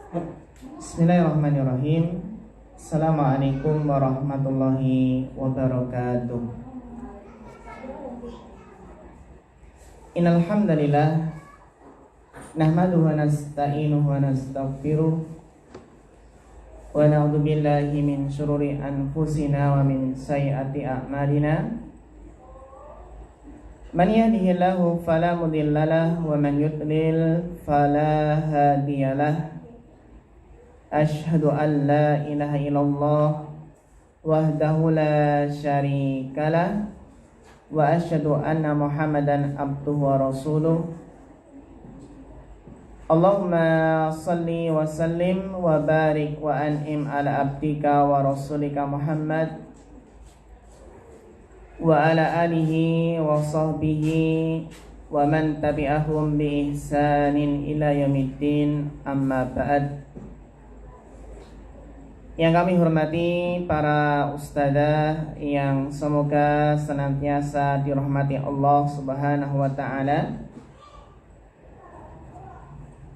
Bismillahirrahmanirrahim. Assalamualaikum warahmatullahi wabarakatuh. Innal hamdalillah nahmaduhu wa nasta'inuhu wa nastaghfiruh wa na'udzu billahi min syururi anfusina wa min sayyiati a'malina. Man yahdihillahu fala mudhillalah wa man yudlil fala hadiyalah. Asyhadu an la ilaha illallah wahdahu la syarikalah wa asyhadu anna Muhammadan abduhu wa rasuluh. Allahumma salli wa sallim wa barik wa an'im ala abdika wa rasulika Muhammad wa ala alihi wa sahbihi wa man tabi'ahum bi ihsanin ila yaumiddin, amma ba'd. Yang kami hormati para ustadzah yang semoga senantiasa dirahmati Allah Subhanahu wa taala.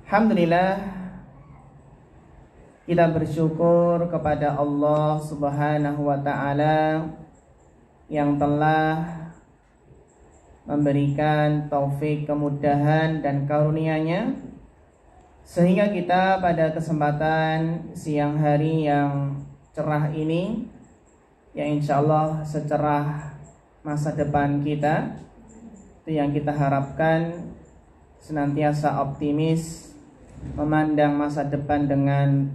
Alhamdulillah, kita bersyukur kepada Allah Subhanahu wa taala yang telah memberikan taufik, kemudahan dan karunia-Nya sehingga kita pada kesempatan siang hari yang cerah ini, yang insya Allah secerah masa depan kita, itu yang kita harapkan, senantiasa optimis, memandang masa depan dengan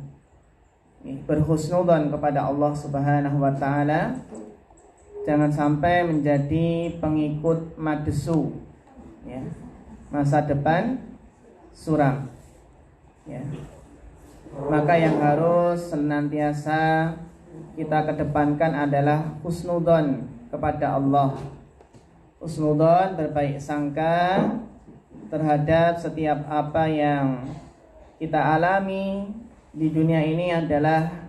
berhusnudzon kepada Allah Subhanahu wa taala. Jangan sampai menjadi pengikut madesu, ya. Masa depan suram, ya. Maka yang harus senantiasa kita kedepankan adalah husnudzon kepada Allah. Husnudzon, berbaik sangka terhadap setiap apa yang kita alami di dunia ini adalah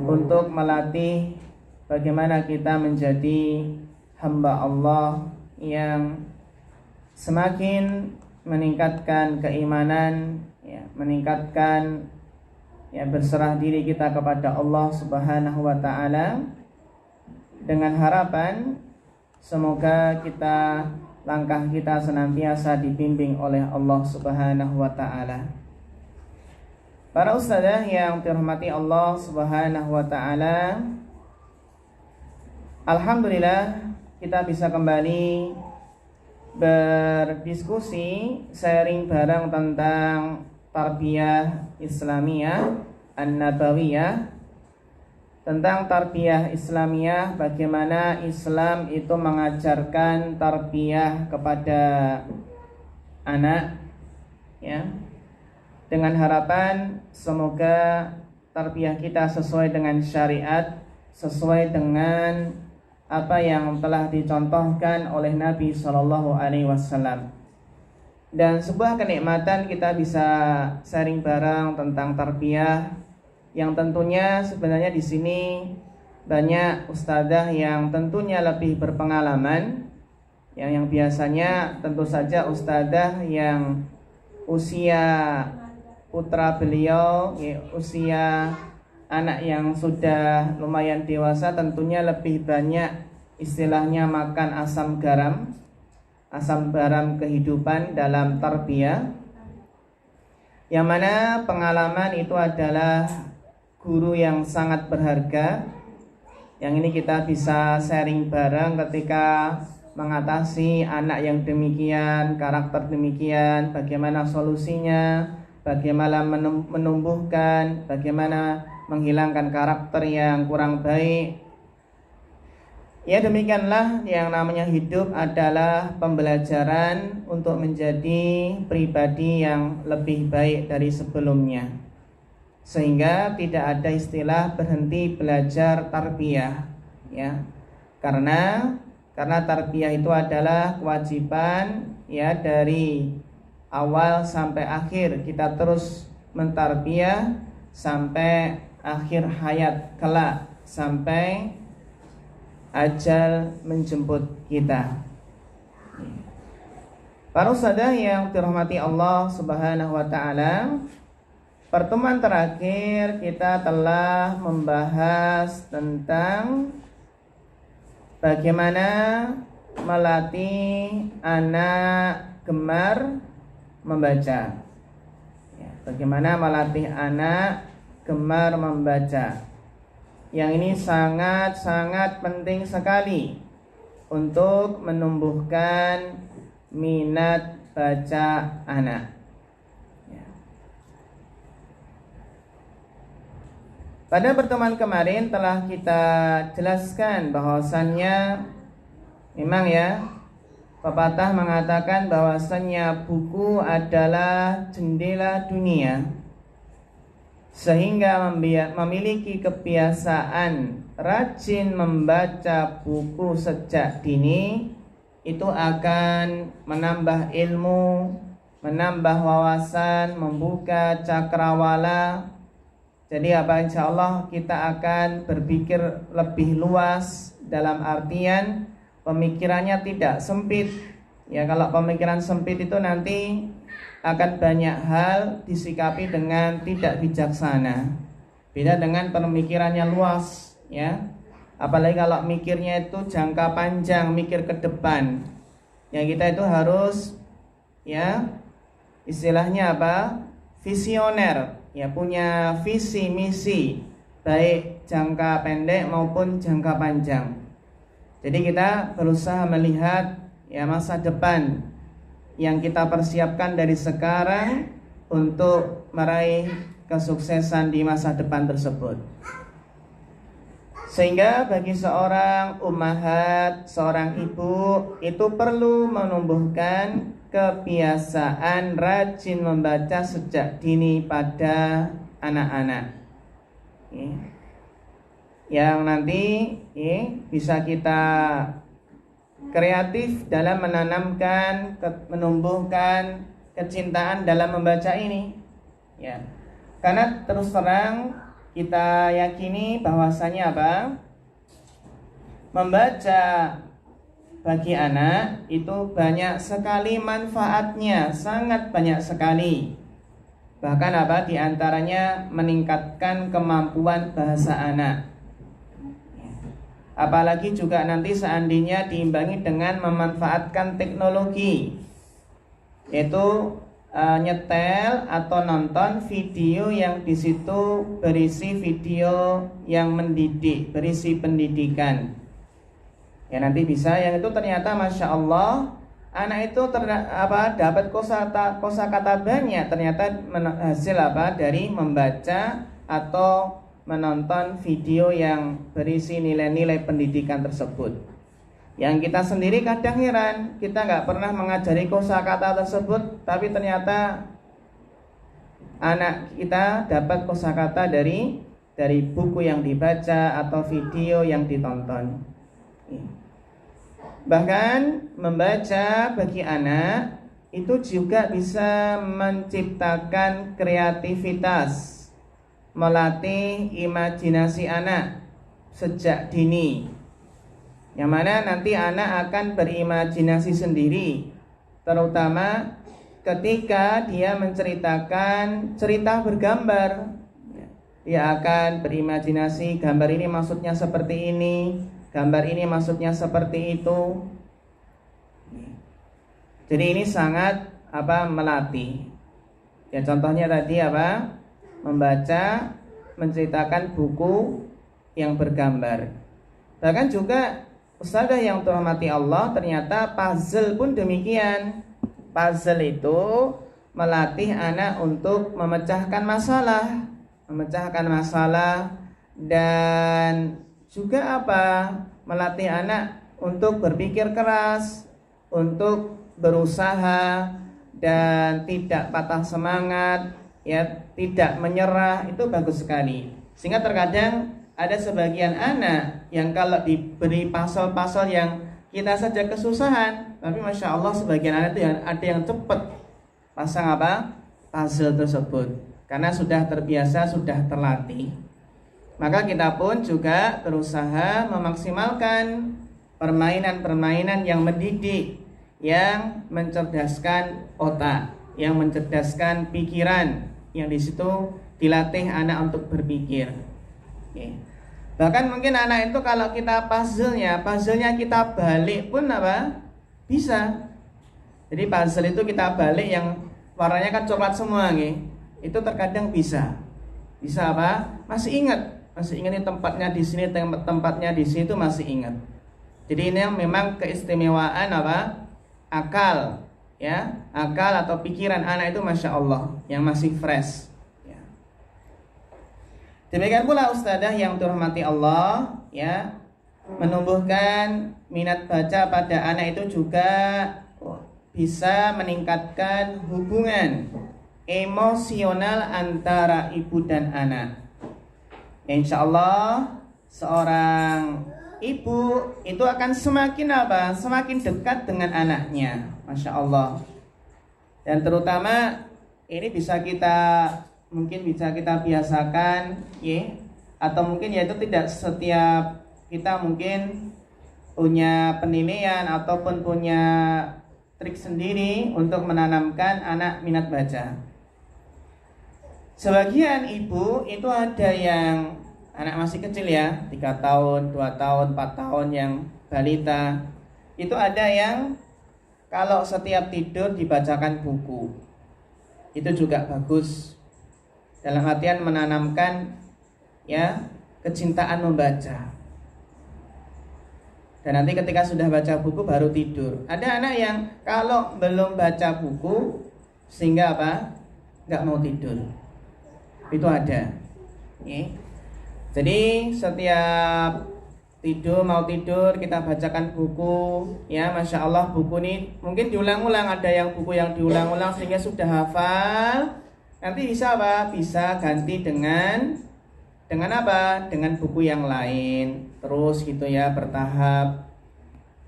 untuk melatih bagaimana kita menjadi hamba Allah yang semakin meningkatkan keimanan, ya, meningkatkan, ya, berserah diri kita kepada Allah Subhanahu wa taala, dengan harapan semoga langkah kita senantiasa dibimbing oleh Allah Subhanahu wa taala. Para ustadzah yang dirahmati Allah Subhanahu wa taala, alhamdulillah kita bisa kembali berdiskusi, sharing bareng tentang tarbiyah Islamiyah An-Nabawiyah, tentang tarbiyah Islamiyah, bagaimana Islam itu mengajarkan tarbiyah kepada anak, ya, dengan harapan semoga tarbiyah kita sesuai dengan syariat, sesuai dengan apa yang telah dicontohkan oleh Nabi Shallallahu Alaihi Wasallam. Dan sebuah kenikmatan kita bisa sharing bareng tentang tarbiyah, yang tentunya sebenarnya di sini banyak ustadzah yang tentunya lebih berpengalaman, yang biasanya tentu saja ustadzah yang usia putra beliau, ya, usia anak yang sudah lumayan dewasa, tentunya lebih banyak istilahnya makan asam garam kehidupan dalam tarbiyah, yang mana pengalaman itu adalah guru yang sangat berharga. Yang ini kita bisa sharing bareng ketika mengatasi anak yang demikian, karakter demikian, bagaimana solusinya, bagaimana menumbuhkan, bagaimana menghilangkan karakter yang kurang baik. Ya, demikianlah yang namanya hidup adalah pembelajaran untuk menjadi pribadi yang lebih baik dari sebelumnya, sehingga tidak ada istilah berhenti belajar tarbiyah, ya. Karena tarbiyah itu adalah kewajiban, ya, dari awal sampai akhir kita terus mentarbiyah sampai akhir hayat kelak, sampai ajal menjemput kita. Para ustadzah yang dirahmati Allah Subhanahu wa taala, Pertemuan terakhir kita telah membahas tentang bagaimana melatih anak gemar membaca. Ya, bagaimana melatih anak gemar membaca. Yang ini sangat-sangat penting sekali untuk menumbuhkan minat baca anak. Pada pertemuan kemarin telah kita jelaskan bahwasannya memang ya, pepatah mengatakan bahwasannya buku adalah jendela dunia. Sehingga memiliki kebiasaan rajin membaca buku sejak dini itu akan menambah ilmu, menambah wawasan, membuka cakrawala. Jadi insya Allah kita akan berpikir lebih luas, dalam artian pemikirannya tidak sempit. Ya, kalau pemikiran sempit itu nanti akan banyak hal disikapi dengan tidak bijaksana. Beda dengan pemikirannya luas, ya. Apalagi kalau mikirnya itu jangka panjang, mikir ke depan. Ya, kita itu harus ya istilahnya visioner. Ya, punya visi misi baik jangka pendek maupun jangka panjang. Jadi kita berusaha melihat ya masa depan yang kita persiapkan dari sekarang untuk meraih kesuksesan di masa depan tersebut. Sehingga bagi seorang ummahat, seorang ibu itu perlu menumbuhkan kebiasaan rajin membaca sejak dini pada anak-anak. Yang nanti bisa kita kreatif dalam menanamkan, menumbuhkan kecintaan dalam membaca ini. Ya. Karena terus terang kita yakini bahwasanya membaca bagi anak itu banyak sekali manfaatnya, sangat banyak sekali. Bahkan di antaranya meningkatkan kemampuan bahasa anak. Apalagi juga nanti seandainya diimbangi dengan memanfaatkan teknologi, yaitu nyetel atau nonton video yang di situ berisi video yang mendidik, berisi pendidikan. Ya, nanti bisa yang itu ternyata Masya Allah anak itu dapat kosakata banyak, ternyata hasil dari membaca atau menonton video yang berisi nilai-nilai pendidikan tersebut. Yang kita sendiri kadang heran, kita nggak pernah mengajari kosakata tersebut, tapi ternyata anak kita dapat kosakata dari buku yang dibaca atau video yang ditonton. Bahkan membaca bagi anak itu juga bisa menciptakan kreativitas, melatih imajinasi anak sejak dini, yang mana nanti anak akan berimajinasi sendiri, terutama ketika dia menceritakan cerita bergambar. Dia akan berimajinasi, gambar ini maksudnya seperti ini, gambar ini maksudnya seperti itu. Jadi ini sangat melatih. Ya, contohnya tadi membaca, menceritakan buku yang bergambar. Bahkan juga Ustazah yang terhormati Allah, ternyata puzzle pun demikian. Puzzle itu melatih anak untuk memecahkan masalah dan juga melatih anak untuk berpikir keras, untuk berusaha dan tidak patah semangat, ya, tidak menyerah. Itu bagus sekali. Sehingga terkadang ada sebagian anak yang kalau diberi pasal-pasal yang kita saja kesusahan, tapi Masya Allah sebagian anak itu ada yang cepat pasang puzzle tersebut, karena sudah terbiasa, sudah terlatih. Maka kita pun juga berusaha memaksimalkan permainan-permainan yang mendidik, yang mencerdaskan otak, yang mencerdaskan pikiran, yang di situ dilatih anak untuk berpikir. Oke. Bahkan mungkin anak itu kalau kita puzzle-nya kita balik pun apa? Bisa. Jadi puzzle itu kita balik yang warnanya kan coklat semua nih. Itu terkadang bisa. Bisa apa? Masih ingat ini tempatnya di sini, tempatnya di situ masih ingat. Jadi ini yang memang keistimewaan apa? Akal, ya, akal atau pikiran anak itu masya Allah yang masih fresh. Ya. Demikian pula ustadzah yang dirahmati Allah, ya, menumbuhkan minat baca pada anak itu juga bisa meningkatkan hubungan emosional antara ibu dan anak. Insya Allah seorang ibu itu akan semakin apa? Semakin dekat dengan anaknya, masya Allah. Dan terutama ini mungkin bisa kita biasakan, ya. Atau mungkin ya itu tidak setiap kita mungkin punya penilaian ataupun punya trik sendiri untuk menanamkan anak minat baca. Sebagian ibu itu ada yang anak masih kecil ya, 3 tahun, 2 tahun, 4 tahun yang balita. Itu ada yang kalau setiap tidur dibacakan buku. Itu juga bagus. Dalam artian menanamkan ya kecintaan membaca. Dan nanti ketika sudah baca buku baru tidur. Ada anak yang kalau belum baca buku sehingga apa? Nggak mau tidur. Itu ada. Okay. Jadi setiap mau tidur kita bacakan buku, ya masya Allah buku ini mungkin diulang-ulang, ada yang buku yang diulang-ulang sehingga sudah hafal. Nanti bisa apa? Bisa ganti dengan apa? Dengan buku yang lain. Terus gitu ya bertahap.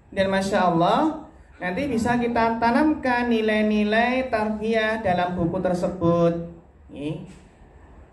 Dan masya Allah nanti bisa kita tanamkan nilai-nilai tarbiyah dalam buku tersebut. Okay.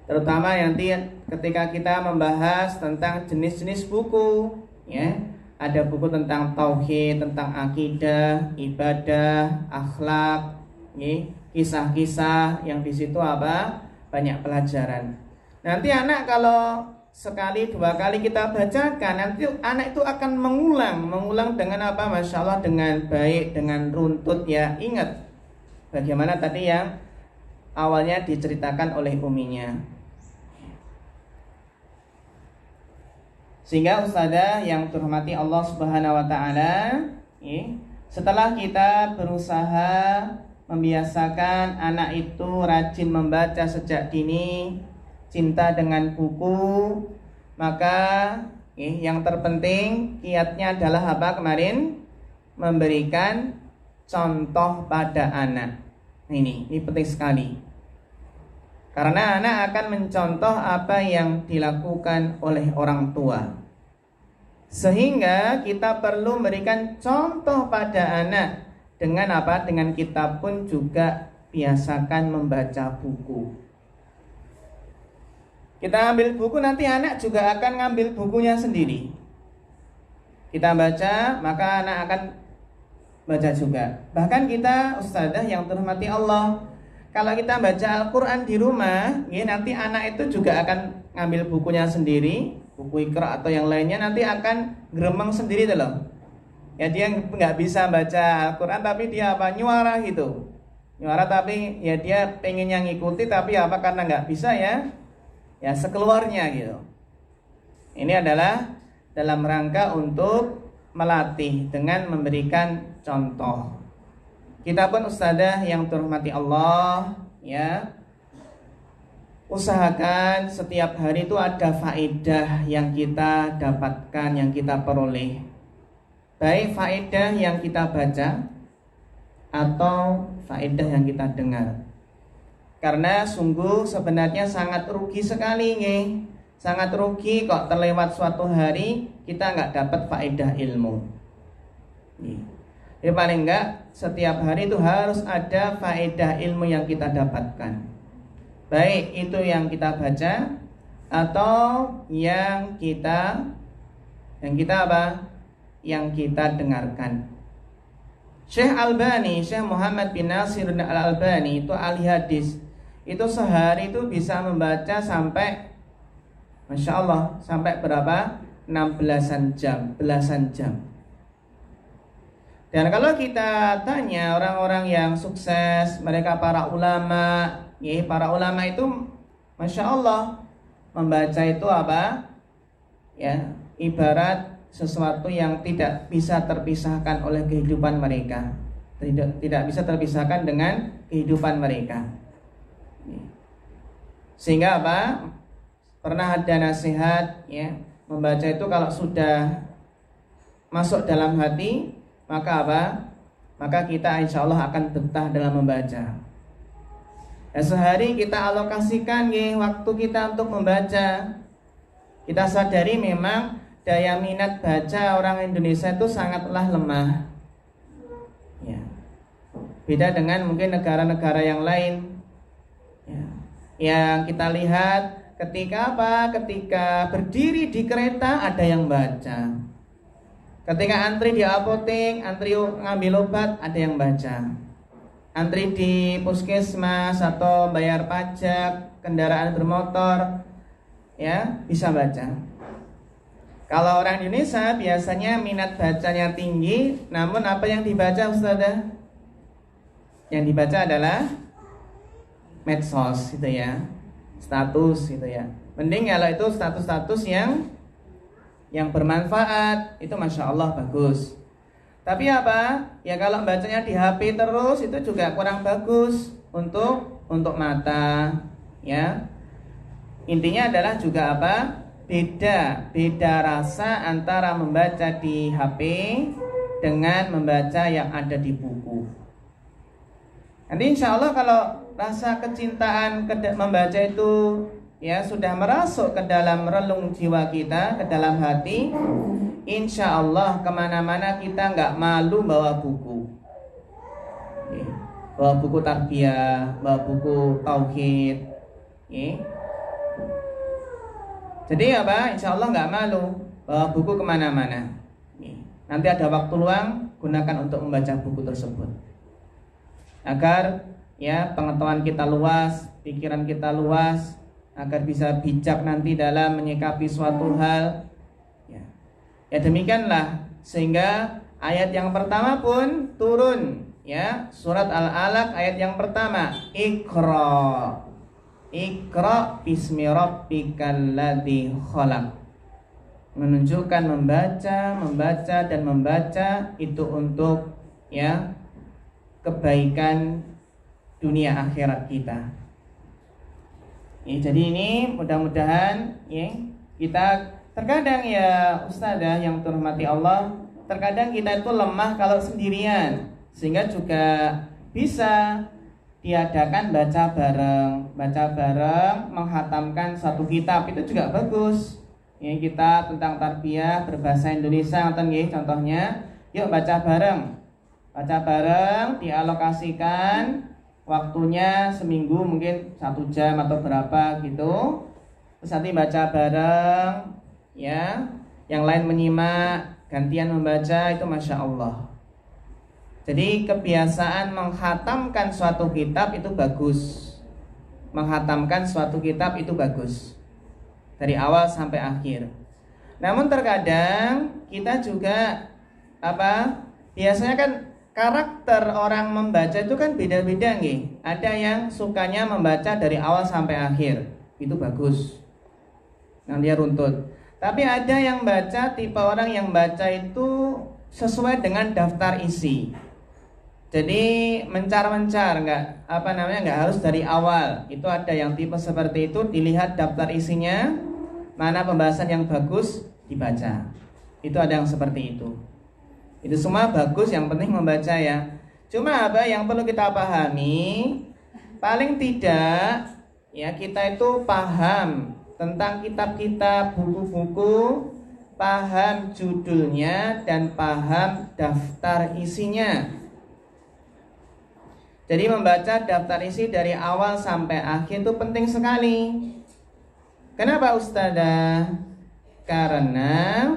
Terutama nanti ketika kita membahas tentang jenis-jenis buku, ya, ada buku tentang tauhid, tentang akidah, ibadah, akhlak, ya, kisah-kisah yang di situ apa? Banyak pelajaran. Nanti anak kalau sekali 2 kali kita bacakan, nanti anak itu akan mengulang dengan apa? Masya Allah dengan baik, dengan runtut ya. Ingat bagaimana tadi yang awalnya diceritakan oleh uminya. Sehingga ustazah yang terhormati Allah Subhanahu wa taala, setelah kita berusaha membiasakan anak itu rajin membaca sejak dini, cinta dengan buku, maka yang terpenting kiatnya adalah apa kemarin? Memberikan contoh pada anak. Ini penting sekali. Karena anak akan mencontoh apa yang dilakukan oleh orang tua. Sehingga kita perlu memberikan contoh pada anak dengan apa? Dengan kita pun juga biasakan membaca buku. Kita ambil buku, nanti anak juga akan ngambil bukunya sendiri. Kita baca, maka anak akan baca juga. Bahkan kita ustazah yang terhormati Allah, kalau kita baca Al-Quran di rumah, ya, nanti anak itu juga akan ngambil bukunya sendiri, buku Iqra atau yang lainnya, nanti akan geremeng sendiri tuh loh. Ya dia nggak bisa baca Al-Quran tapi dia apa? Nyuara gitu. Nyuara tapi ya dia pengennya ngikuti tapi apa? Karena nggak bisa ya sekeluarnya gitu. Ini adalah dalam rangka untuk melatih dengan memberikan contoh. Kita pun ustazah yang terhormati Allah, ya, usahakan setiap hari itu ada faedah yang kita dapatkan, yang kita peroleh. Baik faedah yang kita baca atau faedah yang kita dengar. Karena sungguh sebenarnya sangat rugi sekali nih. Sangat rugi kok terlewat suatu hari kita nggak dapat faedah ilmu. Ya paling enggak setiap hari itu harus ada faedah ilmu yang kita dapatkan. Baik itu yang kita baca atau yang kita apa? Yang kita dengarkan. Syekh Muhammad bin Nasir al-Albani itu ahli hadis. itu sehari itu bisa membaca sampai, Masya Allah, sampai berapa? 16 jam, belasan jam. Dan kalau kita tanya orang-orang yang sukses, mereka para ulama, ya, para ulama itu Masya Allah membaca itu apa? Ya, ibarat sesuatu yang tidak bisa terpisahkan oleh kehidupan mereka. Tidak bisa terpisahkan dengan kehidupan mereka. Sehingga apa? Pernah ada nasihat, ya, membaca itu kalau sudah masuk dalam hati, maka apa? Maka kita insya Allah akan betah dalam membaca. Ya, sehari kita alokasikan ya, waktu kita untuk membaca. Kita sadari memang daya minat baca orang Indonesia itu sangatlah lemah. Ya. Beda dengan mungkin negara-negara yang lain. Ya. Yang kita lihat ketika apa? Ketika berdiri di kereta ada yang baca. Ketika antri di apotek, antri ngambil obat, ada yang baca. Antri di puskesmas atau bayar pajak kendaraan bermotor, ya, bisa baca. Kalau orang Indonesia biasanya minat bacanya tinggi, namun apa yang dibaca, Ustazah? Yang dibaca adalah medsos, gitu ya, status, gitu ya. Mending kalau itu status-status yang bermanfaat, itu Masya Allah bagus. Tapi apa? Ya kalau bacanya di HP terus itu juga kurang bagus untuk mata, ya. Intinya adalah juga apa? Beda rasa antara membaca di HP dengan membaca yang ada di buku. Nanti insya Allah kalau rasa kecintaan membaca itu ya sudah merasuk ke dalam relung jiwa kita, ke dalam hati, insya Allah kemana-mana kita nggak malu bawa buku, bawa buku tarbiyah, bawa buku tauhid, jadi apa? Insya Allah nggak malu bawa buku kemana-mana. Nanti ada waktu luang, gunakan untuk membaca buku tersebut, agar ya pengetahuan kita luas, pikiran kita luas, agar bisa bijak nanti dalam menyikapi suatu hal. Ya demikianlah, sehingga ayat yang pertama pun turun, ya, surat Al-Alaq ayat yang pertama, Iqra bismi rabbikal ladzi khalaq. Menunjukkan membaca dan membaca itu untuk ya kebaikan dunia akhirat kita. Ya, jadi ini mudah-mudahan ya kita terkadang ya Ustazah yang terhormati Allah, terkadang kita itu lemah kalau sendirian, sehingga juga bisa diadakan baca bareng menghatamkan satu kitab, itu juga bagus. Ya, kita tentang tarbiyah berbahasa Indonesia contohnya, yuk baca bareng dialokasikan waktunya seminggu mungkin 1 jam atau berapa gitu. Terus nanti baca bareng, ya, yang lain menyimak, gantian membaca, itu Masya Allah. Jadi kebiasaan menghatamkan suatu kitab itu bagus. Menghatamkan suatu kitab itu bagus, dari awal sampai akhir. Namun terkadang kita juga biasanya kan karakter orang membaca itu kan beda-beda nih. Ada yang sukanya membaca dari awal sampai akhir, itu bagus, nanti dia runtut. Tapi ada yang baca, tipe orang yang baca itu sesuai dengan daftar isi. Jadi mencar-mencar, nggak harus dari awal. Itu ada yang tipe seperti itu, dilihat daftar isinya, mana pembahasan yang bagus dibaca. Itu ada yang seperti itu. Itu semua bagus, yang penting membaca ya. Cuma yang perlu kita pahami, paling tidak ya kita itu paham tentang kitab-kitab, buku-buku, paham judulnya dan paham daftar isinya. Jadi membaca daftar isi dari awal sampai akhir itu penting sekali. Kenapa Ustazah? Karena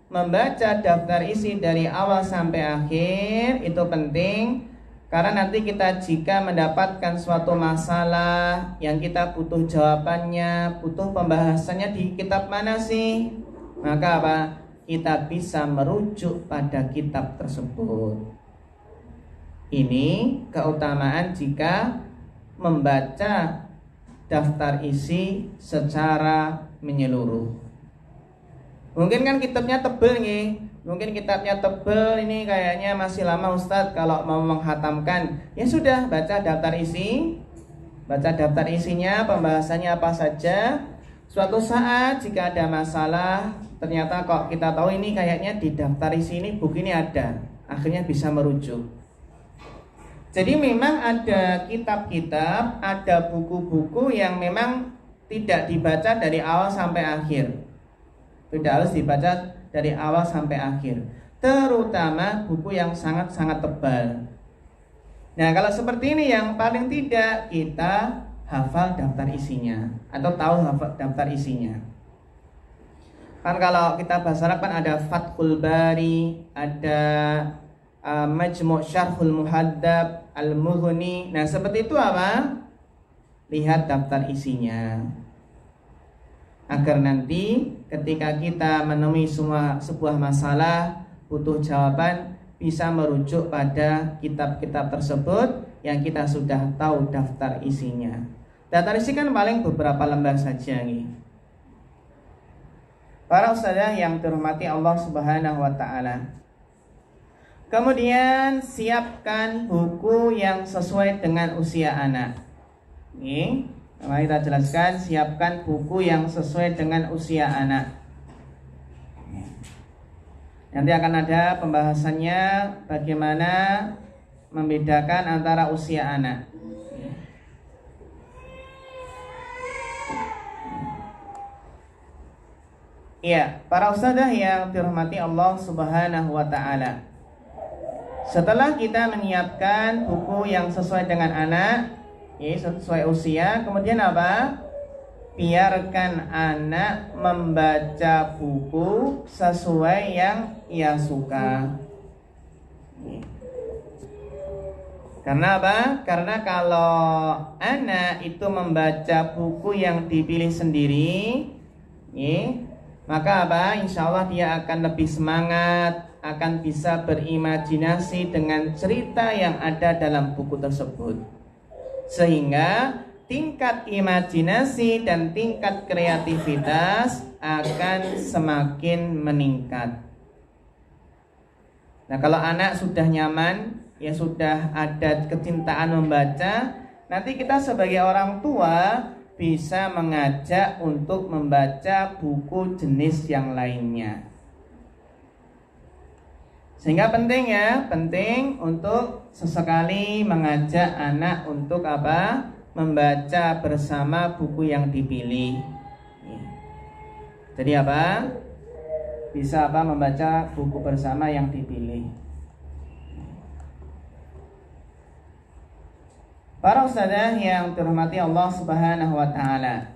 membaca daftar isi dari awal sampai akhir itu penting. Karena nanti kita jika mendapatkan suatu masalah yang kita butuh jawabannya, butuh pembahasannya di kitab mana sih? Maka apa? Kita bisa merujuk pada kitab tersebut. Ini keutamaan jika membaca daftar isi secara menyeluruh. Mungkin kan kitabnya tebel nih. Mungkin kitabnya tebel, ini kayaknya masih lama Ustadz kalau mau menghatamkan. Ya sudah, baca daftar isi. Baca daftar isinya, pembahasannya apa saja. Suatu saat jika ada masalah, ternyata kok kita tahu ini kayaknya di daftar isi ini buku ini ada. Akhirnya bisa merujuk. Jadi memang ada kitab-kitab, ada buku-buku yang memang tidak dibaca dari awal sampai akhir. Tidak harus dibaca dari awal sampai akhir, terutama buku yang sangat-sangat tebal. Nah, kalau seperti ini yang paling tidak kita hafal daftar isinya atau tahu daftar isinya. Kan kalau kita bahasa Arab kan ada Fathul Bari, ada Majmu' Syarhul Muhaddab, Al-Mughni. Nah, seperti itu apa? Lihat daftar isinya. Agar nanti ketika kita menemui sebuah masalah, butuh jawaban, bisa merujuk pada kitab-kitab tersebut yang kita sudah tahu daftar isinya. Daftar isi kan paling beberapa lembar saja nih. Para ustazah yang dirahmati Allah Subhanahu wa taala. Kemudian siapkan buku yang sesuai dengan usia anak. Nih, mari kita jelaskan, siapkan buku yang sesuai dengan usia anak. Nanti akan ada pembahasannya bagaimana membedakan antara usia anak. Iya, para ustazah yang dirahmati Allah Subhanahu wa taala. Setelah kita menyiapkan buku yang sesuai dengan anak, sesuai usia, kemudian apa? Biarkan anak membaca buku sesuai yang ia suka. Karena apa? Karena kalau anak itu membaca buku yang dipilih sendiri, maka apa? Insya Allah dia akan lebih semangat, akan bisa berimajinasi dengan cerita yang ada dalam buku tersebut. Sehingga tingkat imajinasi dan tingkat kreativitas akan semakin meningkat. Nah, kalau anak sudah nyaman, ya sudah ada kecintaan membaca, nanti kita sebagai orang tua bisa mengajak untuk membaca buku jenis yang lainnya. Sehingga penting untuk sesekali mengajak anak untuk apa? Membaca bersama buku yang dipilih. Jadi apa? Bisa apa? Membaca buku bersama yang dipilih. Para ustazah yang dirahmati Allah Subhanahu wa taala.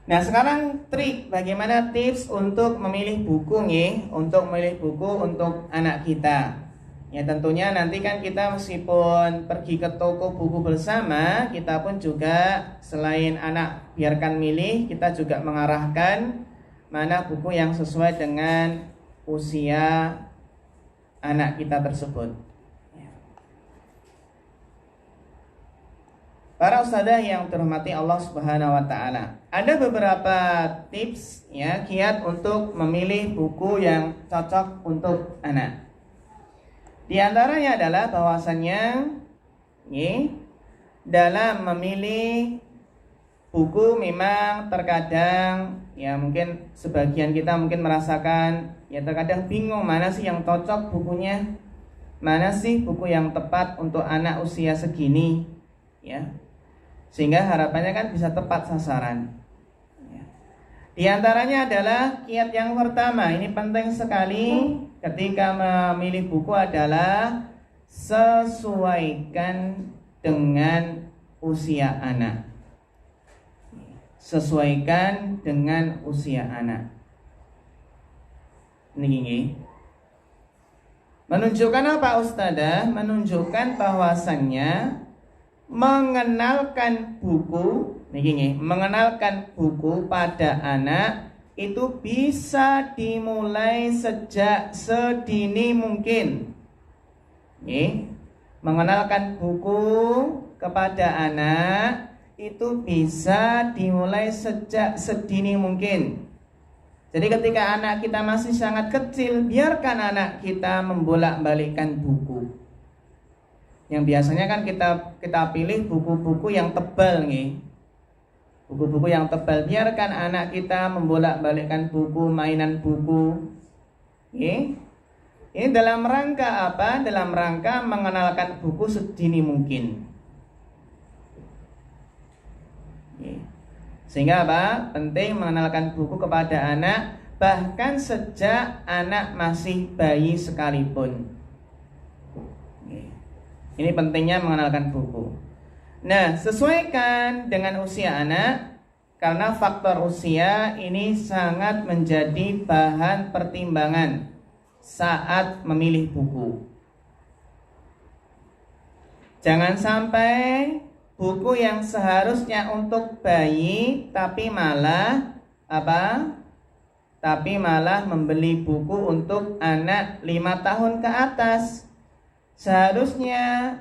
Nah, sekarang trik bagaimana tips untuk memilih buku untuk memilih buku untuk anak kita. Ya, tentunya nanti kan kita meskipun pergi ke toko buku bersama, kita pun juga selain anak biarkan milih, kita juga mengarahkan mana buku yang sesuai dengan usia anak kita tersebut. Para ustazah yang dirahmati Allah Subhanahu wa taala. Ada beberapa tips kiat untuk memilih buku yang cocok untuk anak. Di antaranya adalah bahwasannya dalam memilih buku memang terkadang mungkin sebagian kita mungkin merasakan terkadang bingung mana sih yang cocok bukunya, mana sih buku yang tepat untuk anak usia segini sehingga harapannya kan bisa tepat sasaran. Di antaranya adalah kiat yang pertama, ini penting sekali ketika memilih buku adalah sesuaikan dengan usia anak. Sesuaikan dengan usia anak. Ini. Menunjukkan apa Ustadzah? Menunjukkan bahwasannya mengenalkan buku, mengenalkan buku pada anak itu bisa dimulai sejak sedini mungkin. Mengenalkan buku kepada anak itu bisa dimulai sejak sedini mungkin. Jadi ketika anak kita masih sangat kecil, biarkan anak kita membolak-balikkan buku. Yang biasanya kan kita pilih buku-buku yang tebal nih. Buku-buku yang tebal, biarkan anak kita membolak-balikkan buku, mainan buku. Ini dalam rangka apa? Dalam rangka mengenalkan buku sedini mungkin. Sehingga apa? Penting mengenalkan buku kepada anak, bahkan sejak anak masih bayi sekalipun. Ini pentingnya mengenalkan buku. Nah, sesuaikan dengan usia anak, karena faktor usia ini sangat menjadi bahan pertimbangan saat memilih buku. Jangan sampai buku yang seharusnya untuk bayi tapi malah membeli buku untuk anak 5 tahun ke atas. Seharusnya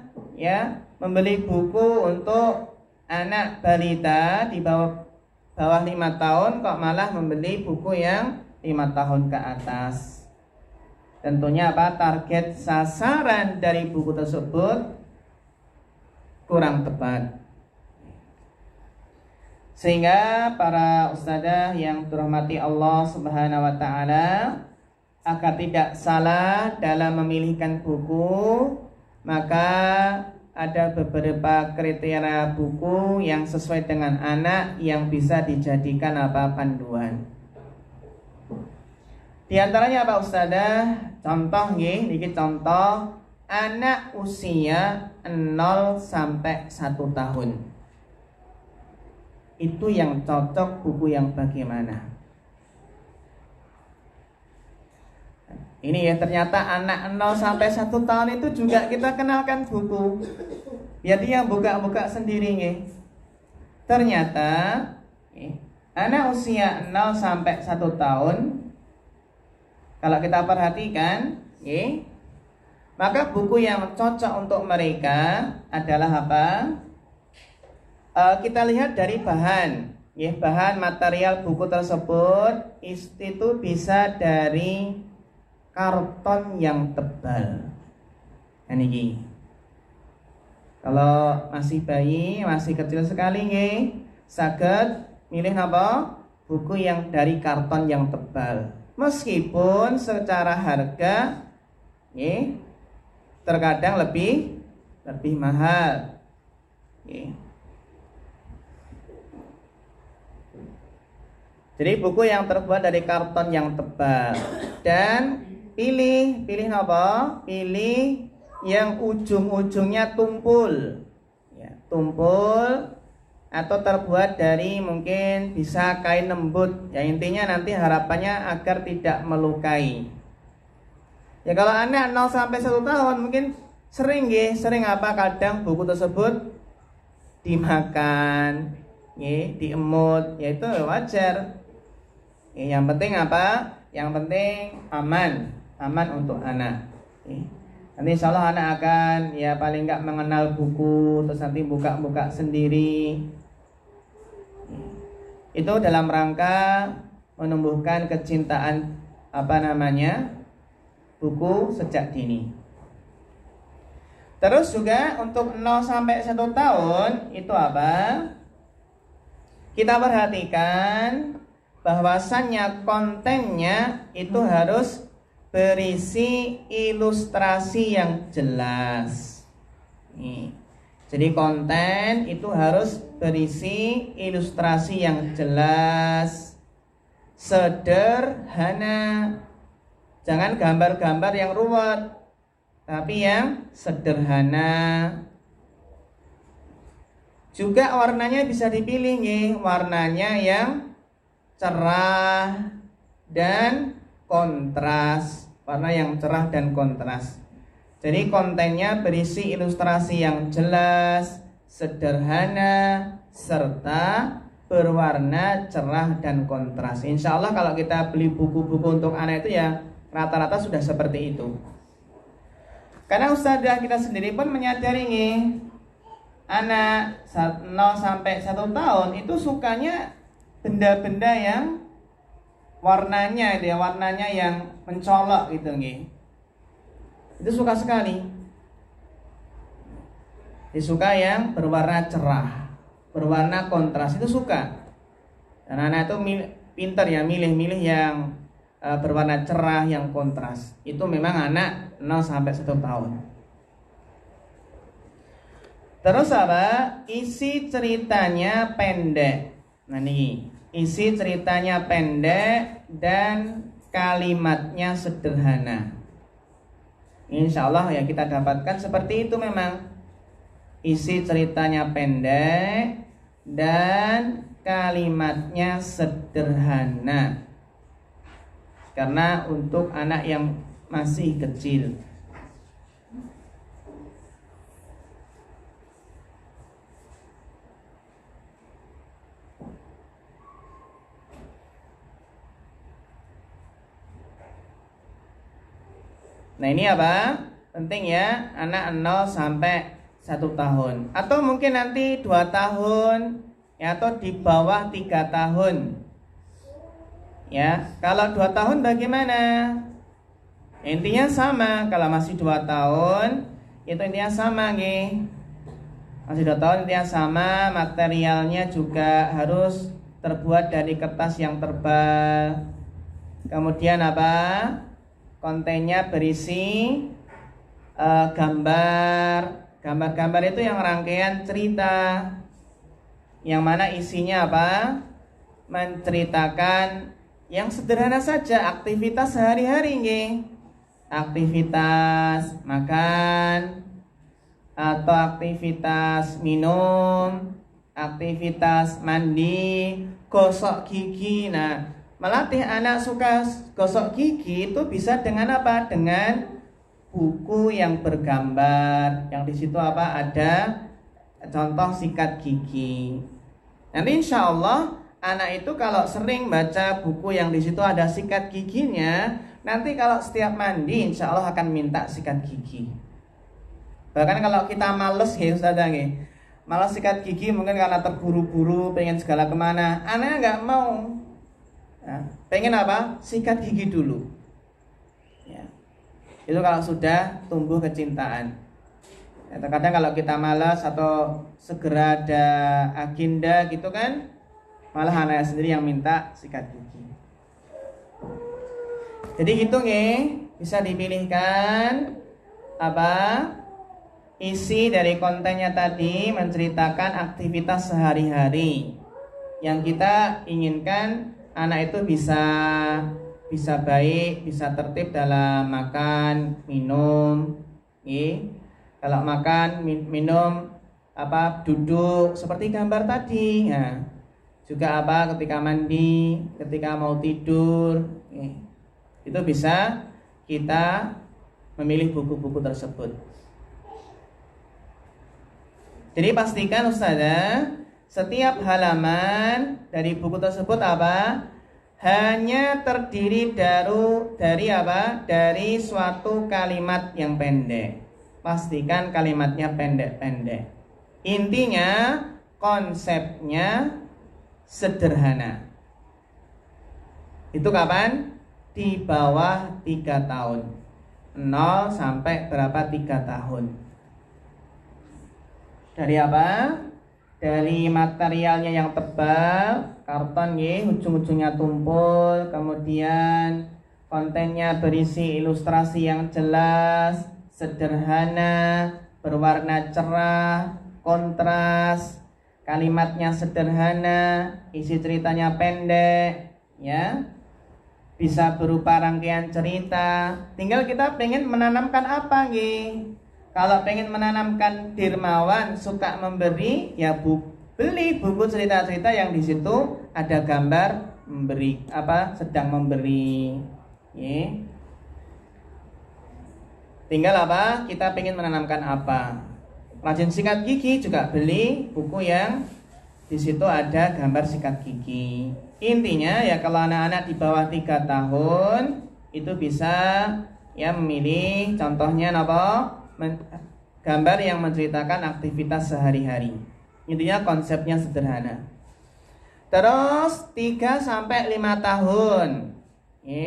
membeli buku untuk anak balita di bawah 5 tahun, kok malah membeli buku yang 5 tahun ke atas. Tentunya target sasaran dari buku tersebut kurang tepat. Sehingga para ustadzah yang dirahmati Allah Subhanahu wa taala, agar tidak salah dalam memilihkan buku, maka ada beberapa kriteria buku yang sesuai dengan anak yang bisa dijadikan panduan. Di antaranya ustadzah? Contoh niki contoh anak usia 0 sampai 1 tahun. Itu yang cocok buku yang bagaimana? Ini ternyata anak 0 sampai 1 tahun itu juga kita kenalkan buku. Biar dia buka-buka sendiri Ternyata anak usia 0 sampai 1 tahun, kalau kita perhatikan, maka buku yang cocok untuk mereka adalah apa? Kita lihat dari bahan. Bahan material buku tersebut itu bisa dari karton yang tebal. Ini kalau masih bayi, masih kecil sekali saged milih buku yang dari karton yang tebal. Meskipun secara harga terkadang lebih mahal. Jadi buku yang terbuat dari karton yang tebal, dan pilih yang ujung-ujungnya tumpul, tumpul atau terbuat dari mungkin bisa kain lembut. Intinya nanti harapannya agar tidak melukai. Kalau anak 0 sampai 1 tahun mungkin sering kadang buku tersebut dimakan, diemut, itu wajar. Yang penting Yang penting aman untuk anak. Nanti insya Allah anak akan paling nggak mengenal buku, terus nanti buka-buka sendiri. Itu dalam rangka menumbuhkan kecintaan buku sejak dini. Terus juga untuk 0 sampai 1 tahun itu kita perhatikan bahwasannya kontennya itu harus berisi ilustrasi yang jelas. Jadi konten itu harus berisi ilustrasi yang jelas, sederhana. Jangan gambar-gambar yang ruwet, tapi yang sederhana. Juga warnanya bisa dipilih warnanya yang cerah dan kontras. Warna yang cerah dan kontras. Jadi kontennya berisi ilustrasi yang jelas, sederhana, serta berwarna cerah dan kontras. Insya Allah kalau kita beli buku-buku untuk anak itu ya rata-rata sudah seperti itu. Karena ustadzah kita sendiri pun menyadari nih, anak 0 sampai 1 tahun itu sukanya benda-benda yang warnanya itu ya, warnanya yang mencolok gitu nih. Itu suka sekali. Dia suka yang berwarna cerah, berwarna kontras, itu suka. Dan anak itu pintar ya, milih-milih yang berwarna cerah, yang kontras. Itu memang anak 0 sampai 1 tahun. Terus apa? Isi ceritanya pendek. Nah nih, isi ceritanya pendek dan kalimatnya sederhana. Insya Allah ya kita dapatkan seperti itu memang. Isi ceritanya pendek dan kalimatnya sederhana. Karena untuk anak yang masih kecil. Nah ini apa? Penting ya, anak 0 sampai 1 tahun. Atau mungkin nanti 2 tahun ya, atau di bawah 3 tahun. Ya, kalau 2 tahun bagaimana? Intinya sama, kalau masih 2 tahun itu intinya sama nih. Masih 2 tahun intinya sama, materialnya juga harus terbuat dari kertas yang tebal. Kemudian apa? Kontennya berisi gambar itu yang rangkaian cerita, yang mana isinya apa? Menceritakan yang sederhana saja, aktivitas sehari-hari nih. Aktivitas makan atau aktivitas minum, aktivitas mandi, gosok gigi. Nah, melatih anak suka gosok gigi itu bisa dengan apa? Dengan buku yang bergambar, yang di situ apa? Ada contoh sikat gigi. Nanti insya Allah anak itu kalau sering baca buku yang di situ ada sikat giginya, nanti kalau setiap mandi insya Allah akan minta sikat gigi. Bahkan kalau kita males ya Ustazah nih, malas sikat gigi mungkin karena terburu-buru pengen segala kemana, anaknya nggak mau. Nah, pengen apa? Sikat gigi dulu. Ya. Itu kalau sudah tumbuh kecintaan. Ya, terkadang kalau kita malas atau segera ada agenda gitu kan, malah anaknya sendiri yang minta sikat gigi. Jadi gitu nih, bisa dipilihkan apa? Isi dari kontennya tadi menceritakan aktivitas sehari-hari yang kita inginkan anak itu bisa baik, bisa tertib dalam makan, minum. Kalau makan, minum, apa duduk seperti gambar tadi. Nah, juga apa ketika mandi, ketika mau tidur. Itu bisa kita memilih buku-buku tersebut. Jadi pastikan Ustazah, setiap halaman dari buku tersebut apa? Hanya terdiri dari apa? Dari suatu kalimat yang pendek. Pastikan kalimatnya pendek-pendek. Intinya konsepnya sederhana. Itu kapan? Di bawah 3 tahun. 0 sampai berapa? 3 tahun. Dari apa? Dari materialnya yang tebal, karton ya, ujung-ujungnya tumpul, kemudian kontennya berisi ilustrasi yang jelas, sederhana, berwarna cerah, kontras, kalimatnya sederhana, isi ceritanya pendek, ya. Bisa berupa rangkaian cerita. Tinggal kita pengen menanamkan apa nih? Kalau pengen menanamkan dermawan, suka memberi, ya beli buku cerita-cerita yang di situ ada gambar memberi, apa sedang memberi. Tinggal apa? Kita pengen menanamkan apa? Rajin sikat gigi juga beli buku yang di situ ada gambar sikat gigi. Intinya ya kalau anak-anak di bawah 3 tahun itu bisa ya memilih contohnya apa? Gambar yang menceritakan aktivitas sehari-hari. Intinya konsepnya sederhana. Terus 3 sampai 5 tahun.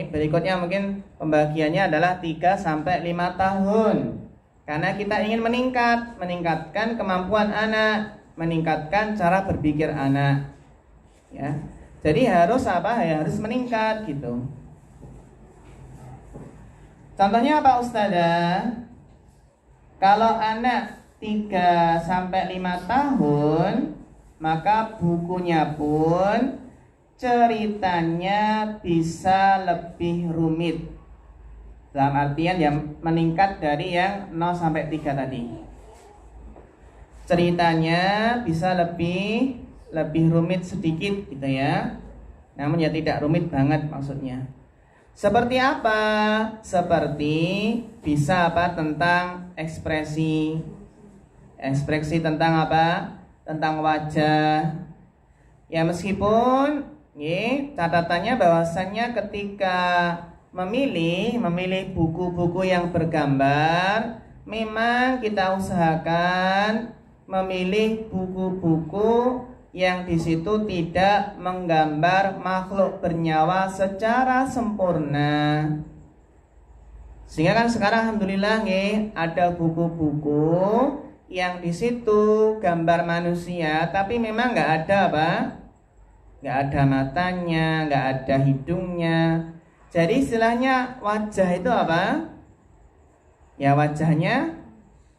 Berikutnya mungkin pembagiannya adalah 3 sampai 5 tahun. Karena kita ingin meningkatkan kemampuan anak, meningkatkan cara berpikir anak. Ya. Jadi harus apa? Ya harus meningkat gitu. Contohnya apa Ustazah? Kalau anak 3 sampai 5 tahun, maka bukunya pun ceritanya bisa lebih rumit. Dalam artian yang meningkat dari yang 0 sampai 3 tadi. Ceritanya bisa lebih rumit sedikit gitu ya. Namun ya tidak rumit banget maksudnya. Seperti apa? Seperti bisa apa tentang ekspresi. Ekspresi tentang apa? Tentang wajah. Ya meskipun catatannya bahwasannya ketika memilih buku-buku yang bergambar, memang kita usahakan memilih buku-buku yang di situ tidak menggambar makhluk bernyawa secara sempurna. Sehingga kan sekarang alhamdulillah ada buku-buku yang di situ gambar manusia, tapi memang nggak ada apa? Nggak ada matanya, nggak ada hidungnya. Jadi istilahnya wajah itu apa? Ya wajahnya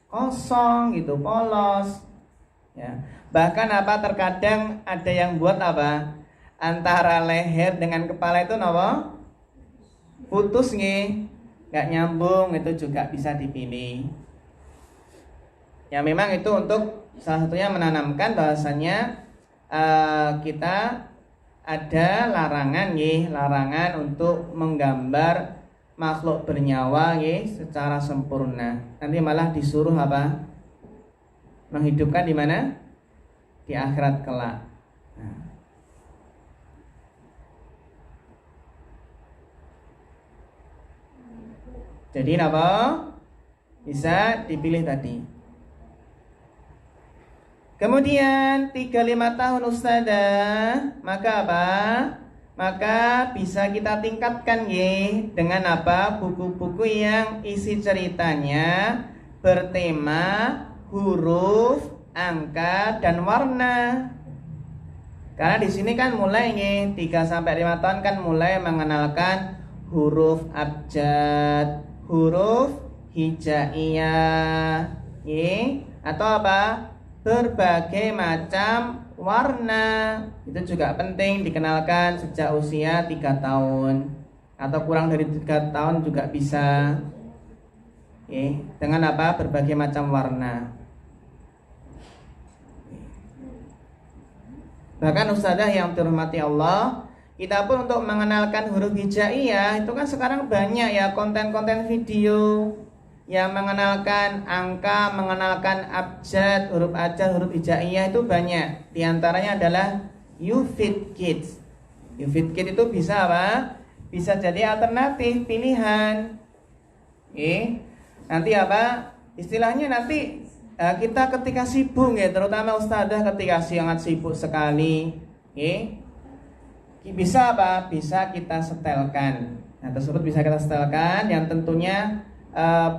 kosong gitu, polos. Ya. Bahkan apa terkadang ada yang buat apa? Antara leher dengan kepala itu apa? Putus nggak nyambung, itu juga bisa dipilih. Ya memang itu untuk salah satunya menanamkan bahwasannya kita ada larangan untuk menggambar makhluk bernyawa secara sempurna. Nanti malah disuruh apa? Menghidupkan di mana? Di akhirat kelak. Nah. Jadi apa? Bisa dipilih tadi. Kemudian 3-5 tahun Ustazah, maka apa? Maka bisa kita tingkatkan dengan apa? Buku-buku yang isi ceritanya bertema huruf, angka, dan warna. Karena di sini kan mulai 3 sampai 5 tahun kan mulai mengenalkan huruf abjad, huruf hijaiyah, atau apa? Berbagai macam warna. Itu juga penting dikenalkan sejak usia 3 tahun atau kurang dari 3 tahun juga bisa. Dengan apa? Berbagai macam warna. Bahkan Ustazah yang dirahmati Allah, kita pun untuk mengenalkan huruf hijaiyah itu kan sekarang banyak ya konten-konten video yang mengenalkan angka, mengenalkan abjad, huruf abjad, huruf hijaiyah itu banyak. Di antaranya adalah YouFit Kids. YouFit Kids itu bisa apa? Bisa jadi alternatif pilihan. Nanti apa? Istilahnya nanti kita ketika sibuk terutama Ustazah ketika sangat sibuk sekali, bisa apa? Bisa kita setelkan. Nah, tersebut bisa kita setelkan yang tentunya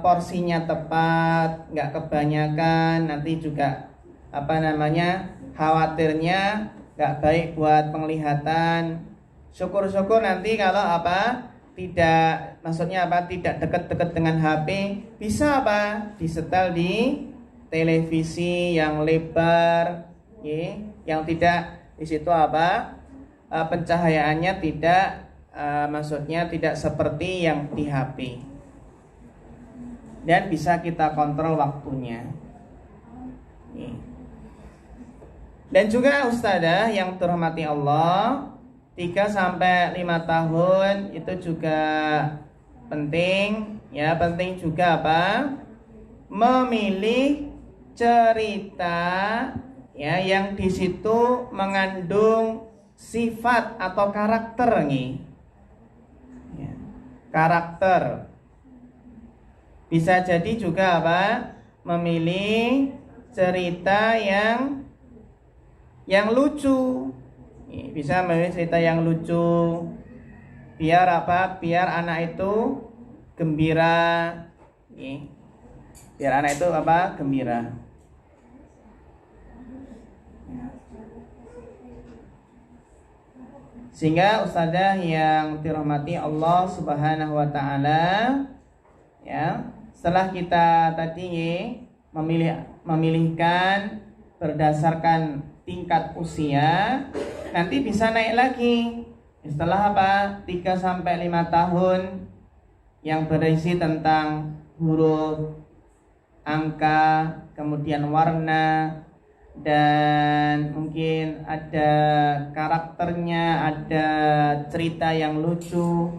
porsinya tepat, nggak kebanyakan, nanti juga khawatirnya nggak baik buat penglihatan. Syukur-syukur nanti kalau tidak dekat-dekat dengan HP, bisa disetel di televisi yang lebar, yang tidak di situ pencahayaannya tidak tidak seperti yang di HP. Dan bisa kita kontrol waktunya. Dan juga Ustazah yang dirahmati Allah, 3 sampai 5 tahun itu juga penting Ya, penting juga apa? Memilih cerita ya yang di situ mengandung sifat atau karakter nih. Ya, karakter. Bisa jadi juga apa? Memilih cerita yang lucu. Bisa memilih cerita yang lucu. Biar apa? Biar anak itu gembira. Biar anak itu apa? Gembira. Sehingga ustazah yang dirahmati Allah Subhanahu wa taala, ya, setelah kita tadi memilihkan berdasarkan tingkat usia, nanti bisa naik lagi. Setelah apa? 3 sampai 5 tahun yang berisi tentang huruf, angka, kemudian warna, dan mungkin ada karakternya, ada cerita yang lucu.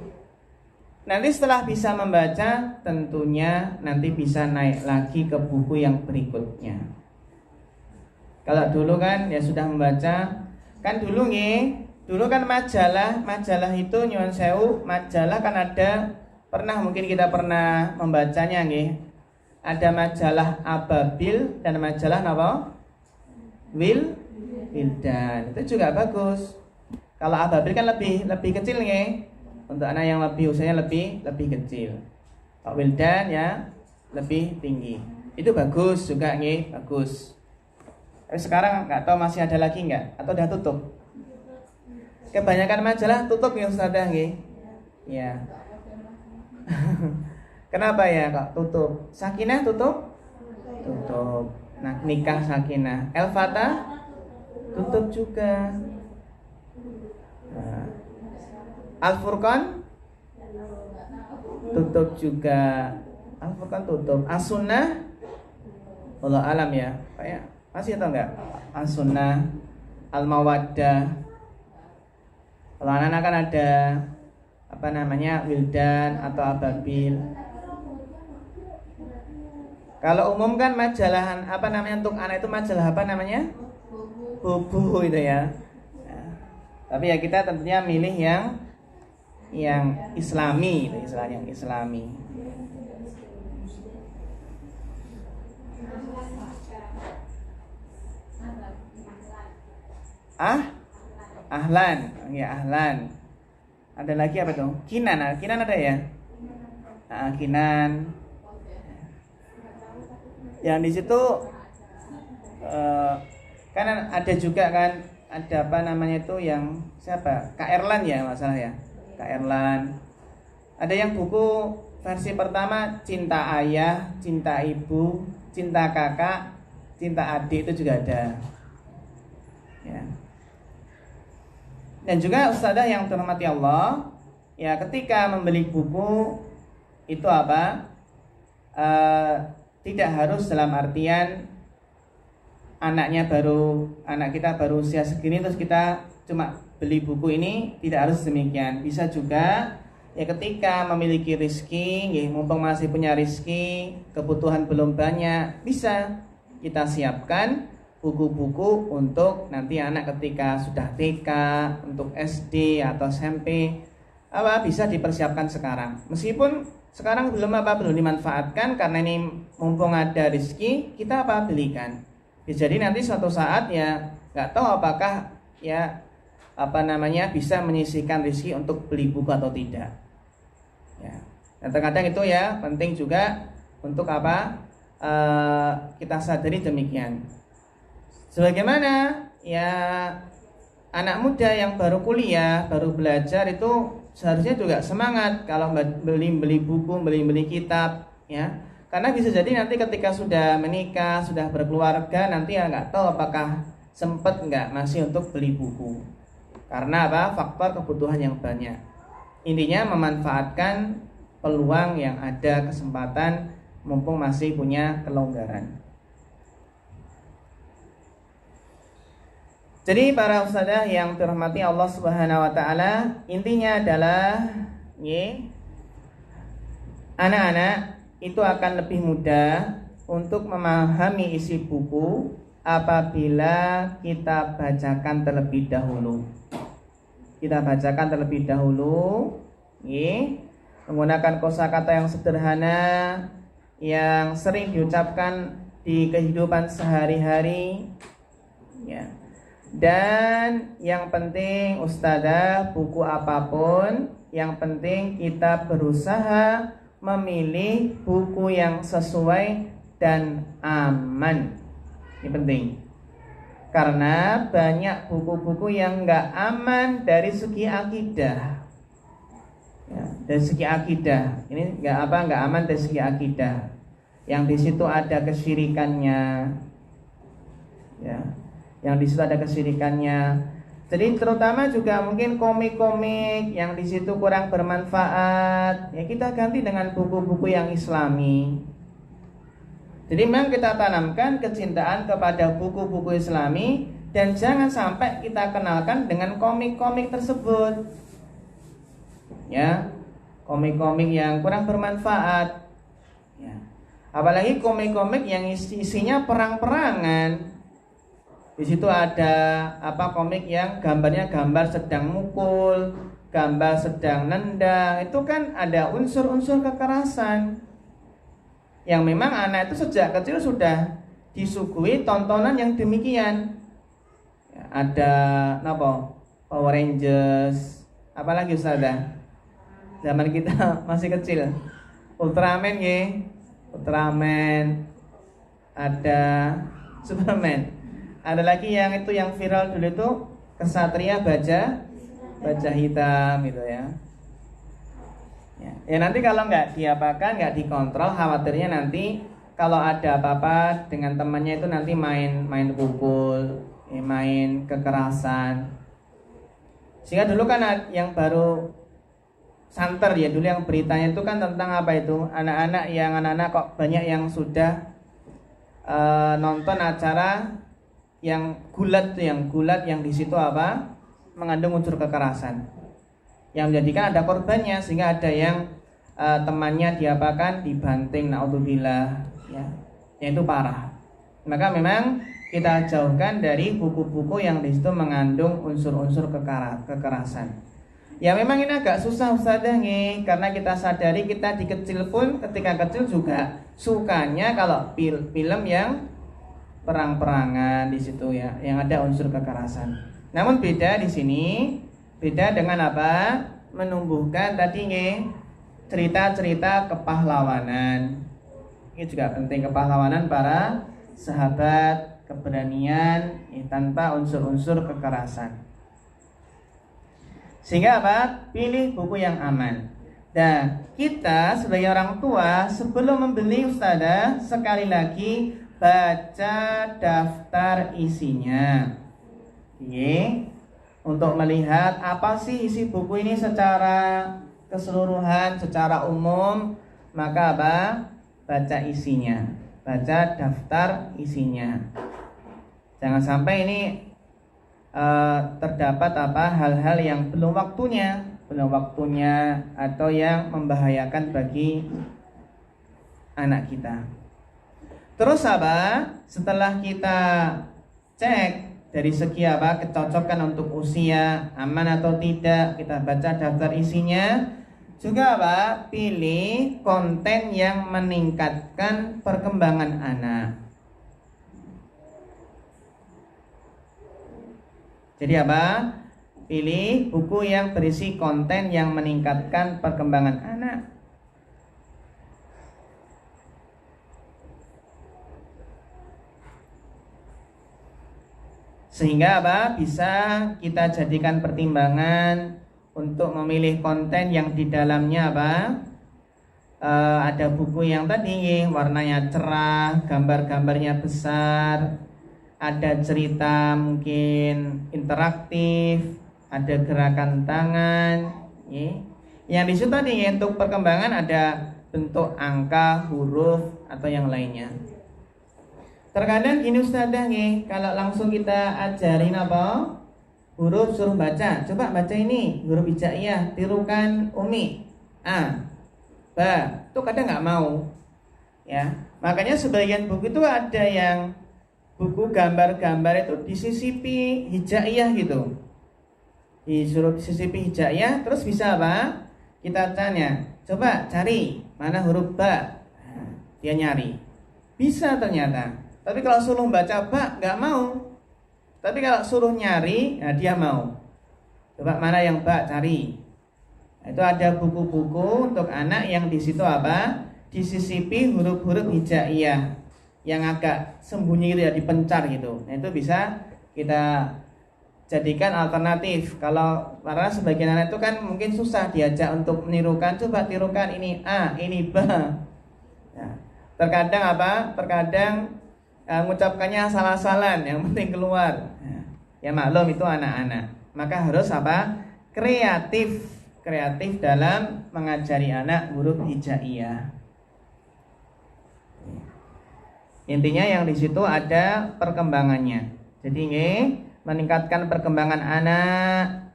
Nanti setelah bisa membaca, tentunya nanti bisa naik lagi ke buku yang berikutnya. Kalau dulu kan ya sudah membaca, kan dulu kan majalah itu nyuwun sewu, majalah kan ada, mungkin kita pernah membacanya Ada majalah Ababil dan majalah apa? Wildan. Itu juga bagus. Kalau Ababil kan lebih kecil untuk anak yang lebih usianya lebih kecil. Kalau Wildan ya lebih tinggi. Itu bagus juga bagus. Tapi sekarang nggak tahu masih ada lagi nggak atau udah tutup. Kebanyakan majalah tutup Ustazah ya. Kenapa ya kok tutup? Sakinah tutup? Tutup. Nah, nikah Sakinah. El-Fatah tutup juga. Nah, Al-Furqan tutup juga. Al-Furqan tutup. As-Sunnah wallahu alam ya. Kayak masih atau enggak? As-Sunnah, Al-Mawaddah. Kalau anak-anak kan ada Wildan atau Ababil. Kalau umum kan majalah untuk anak itu majalah bubu itu ya. Nah, tapi ya kita tentunya milih yang Islami, itu istilah yang Islami. Ahlan, ya Ahlan. Ada lagi apa tuh? Kinan ada ya? Kinan. Yang di situ kan ada juga kan itu yang siapa? Kak Erlan ya masalah ya. Kak Erlan. Ada yang buku versi pertama cinta ayah, cinta ibu, cinta kakak, cinta adik itu juga ada. Ya. Dan juga ustazah yang dirahmati Allah, ya ketika membeli buku itu tidak harus dalam artian anak kita baru usia segini terus kita cuma beli buku ini, tidak harus demikian. Bisa juga ya ketika memiliki rezeki, mumpung masih punya rezeki, kebutuhan belum banyak, bisa kita siapkan buku-buku untuk nanti anak ketika sudah TK, untuk SD atau SMP, bisa dipersiapkan sekarang. Meskipun sekarang belum dimanfaatkan karena ini mumpung ada rezeki, kita belikan. Ya, jadi nanti suatu saat ya nggak tahu apakah ya bisa menyisihkan rezeki untuk beli buku atau tidak. Ya. Dan terkadang itu ya penting juga untuk kita sadari demikian. Sebagaimana ya anak muda yang baru kuliah, baru belajar itu seharusnya juga semangat kalau beli buku, beli kitab ya. Karena bisa jadi nanti ketika sudah menikah, sudah berkeluarga, nanti ya nggak tahu apakah sempat nggak masih untuk beli buku. Karena faktor kebutuhan yang banyak. Intinya memanfaatkan peluang yang ada, kesempatan mumpung masih punya kelonggaran. Jadi para ustadzah yang dirahmati Allah Subhanahu wa taala, intinya adalah anak-anak itu akan lebih mudah untuk memahami isi buku apabila kita bacakan terlebih dahulu. Kita bacakan terlebih dahulu, menggunakan kosakata yang sederhana yang sering diucapkan di kehidupan sehari-hari, ya. Dan yang penting ustazah, buku apapun, yang penting kita berusaha memilih buku yang sesuai dan aman. Ini penting. Karena banyak buku-buku yang enggak aman dari segi akidah. Ya, dari segi akidah. Ini enggak aman dari segi akidah. Yang di situ ada kesyirikannya. Ya. Yang di situ ada kesyirikannya. Jadi terutama juga mungkin komik-komik yang di situ kurang bermanfaat, ya kita ganti dengan buku-buku yang Islami. Jadi memang kita tanamkan kecintaan kepada buku-buku Islami dan jangan sampai kita kenalkan dengan komik-komik tersebut. Ya, komik-komik yang kurang bermanfaat. Ya. Apalagi komik-komik yang isinya perang-perangan. Di situ ada komik yang gambarnya gambar sedang mukul, gambar sedang nendang. Itu kan ada unsur-unsur kekerasan. Yang memang anak itu sejak kecil sudah disuguhi tontonan yang demikian. Ya, ada Power Rangers, apalagi Ustazah? Zaman kita masih kecil. Ultraman ya. Ultraman. Ada Superman. Ada lagi yang itu yang viral dulu itu Kesatria Baja Hitam gitu ya. Ya nanti kalau nggak diapakan, nggak dikontrol, khawatirnya nanti kalau ada apa-apa dengan temannya itu nanti main pukul, main kekerasan. Sehingga dulu kan yang baru santer ya, dulu yang beritanya itu kan tentang apa itu, anak-anak kok banyak yang sudah nonton acara yang gulat yang di situ mengandung unsur kekerasan. Yang menjadikan ada korbannya, sehingga ada yang temannya dibanting, naudzubillah, ya itu parah. Maka memang kita jauhkan dari buku-buku yang di situ mengandung unsur-unsur kekerasan. Ya memang ini agak susah Ustazah nih, karena kita sadari kita di kecil pun ketika kecil juga sukanya kalau film yang perang-perangan di situ ya, yang ada unsur kekerasan. Namun beda di sini. Beda dengan menumbuhkan tadi cerita-cerita kepahlawanan. Ini juga penting, kepahlawanan para sahabat, keberanian tanpa unsur-unsur kekerasan. Sehingga pilih buku yang aman. Dan kita sebagai orang tua sebelum membeli Ustazah, sekali lagi baca daftar isinya. Untuk melihat apa sih isi buku ini secara keseluruhan, secara umum, maka baca isinya, baca daftar isinya. Jangan sampai ini terdapat hal-hal yang belum waktunya atau yang membahayakan bagi anak kita. Terus setelah kita cek dari segi kecocokan untuk usia, aman atau tidak, kita baca daftar isinya. Juga pilih konten yang meningkatkan perkembangan anak. Jadi pilih buku yang berisi konten yang meningkatkan perkembangan anak. Sehingga bisa kita jadikan pertimbangan untuk memilih konten yang di dalamnya ada buku yang tadi warnanya cerah, gambar-gambarnya besar, ada cerita mungkin interaktif, ada gerakan tangan, yang di situ tadi untuk perkembangan ada bentuk angka, huruf atau yang lainnya. Terkadang gini Ustazah kalau langsung kita ajarin huruf suruh baca. Coba baca ini huruf hijaiyah, tirukan Umi. ba, itu kadang nggak mau. Ya, makanya sebagian buku itu ada yang buku gambar-gambar itu disisipi hijaiyah gitu. Disuruh disisipi hijaiyah, terus bisa apa? Kita tanya, coba cari mana huruf ba. Nah, dia nyari. Bisa ternyata. Tapi kalau suruh baca ba nggak mau. Tapi kalau suruh nyari, nah dia mau. Coba mana yang ba cari. Nah, itu ada buku-buku untuk anak yang di situ apa? Disisipi huruf-huruf hijaiyah yang agak sembunyi gitu ya, dipencar gitu. Nah, itu bisa kita jadikan alternatif. Kalau karena sebagian anak itu kan mungkin susah diajak untuk menirukan, coba tirukan ini A, ini ba. Ya. Terkadang apa? Terkadang mengucapkannya salah-salah, yang penting keluar. Ya maklum itu anak-anak. Maka harus apa? Kreatif dalam mengajari anak huruf hijaiyah. Intinya yang di situ ada perkembangannya. Jadi meningkatkan perkembangan anak,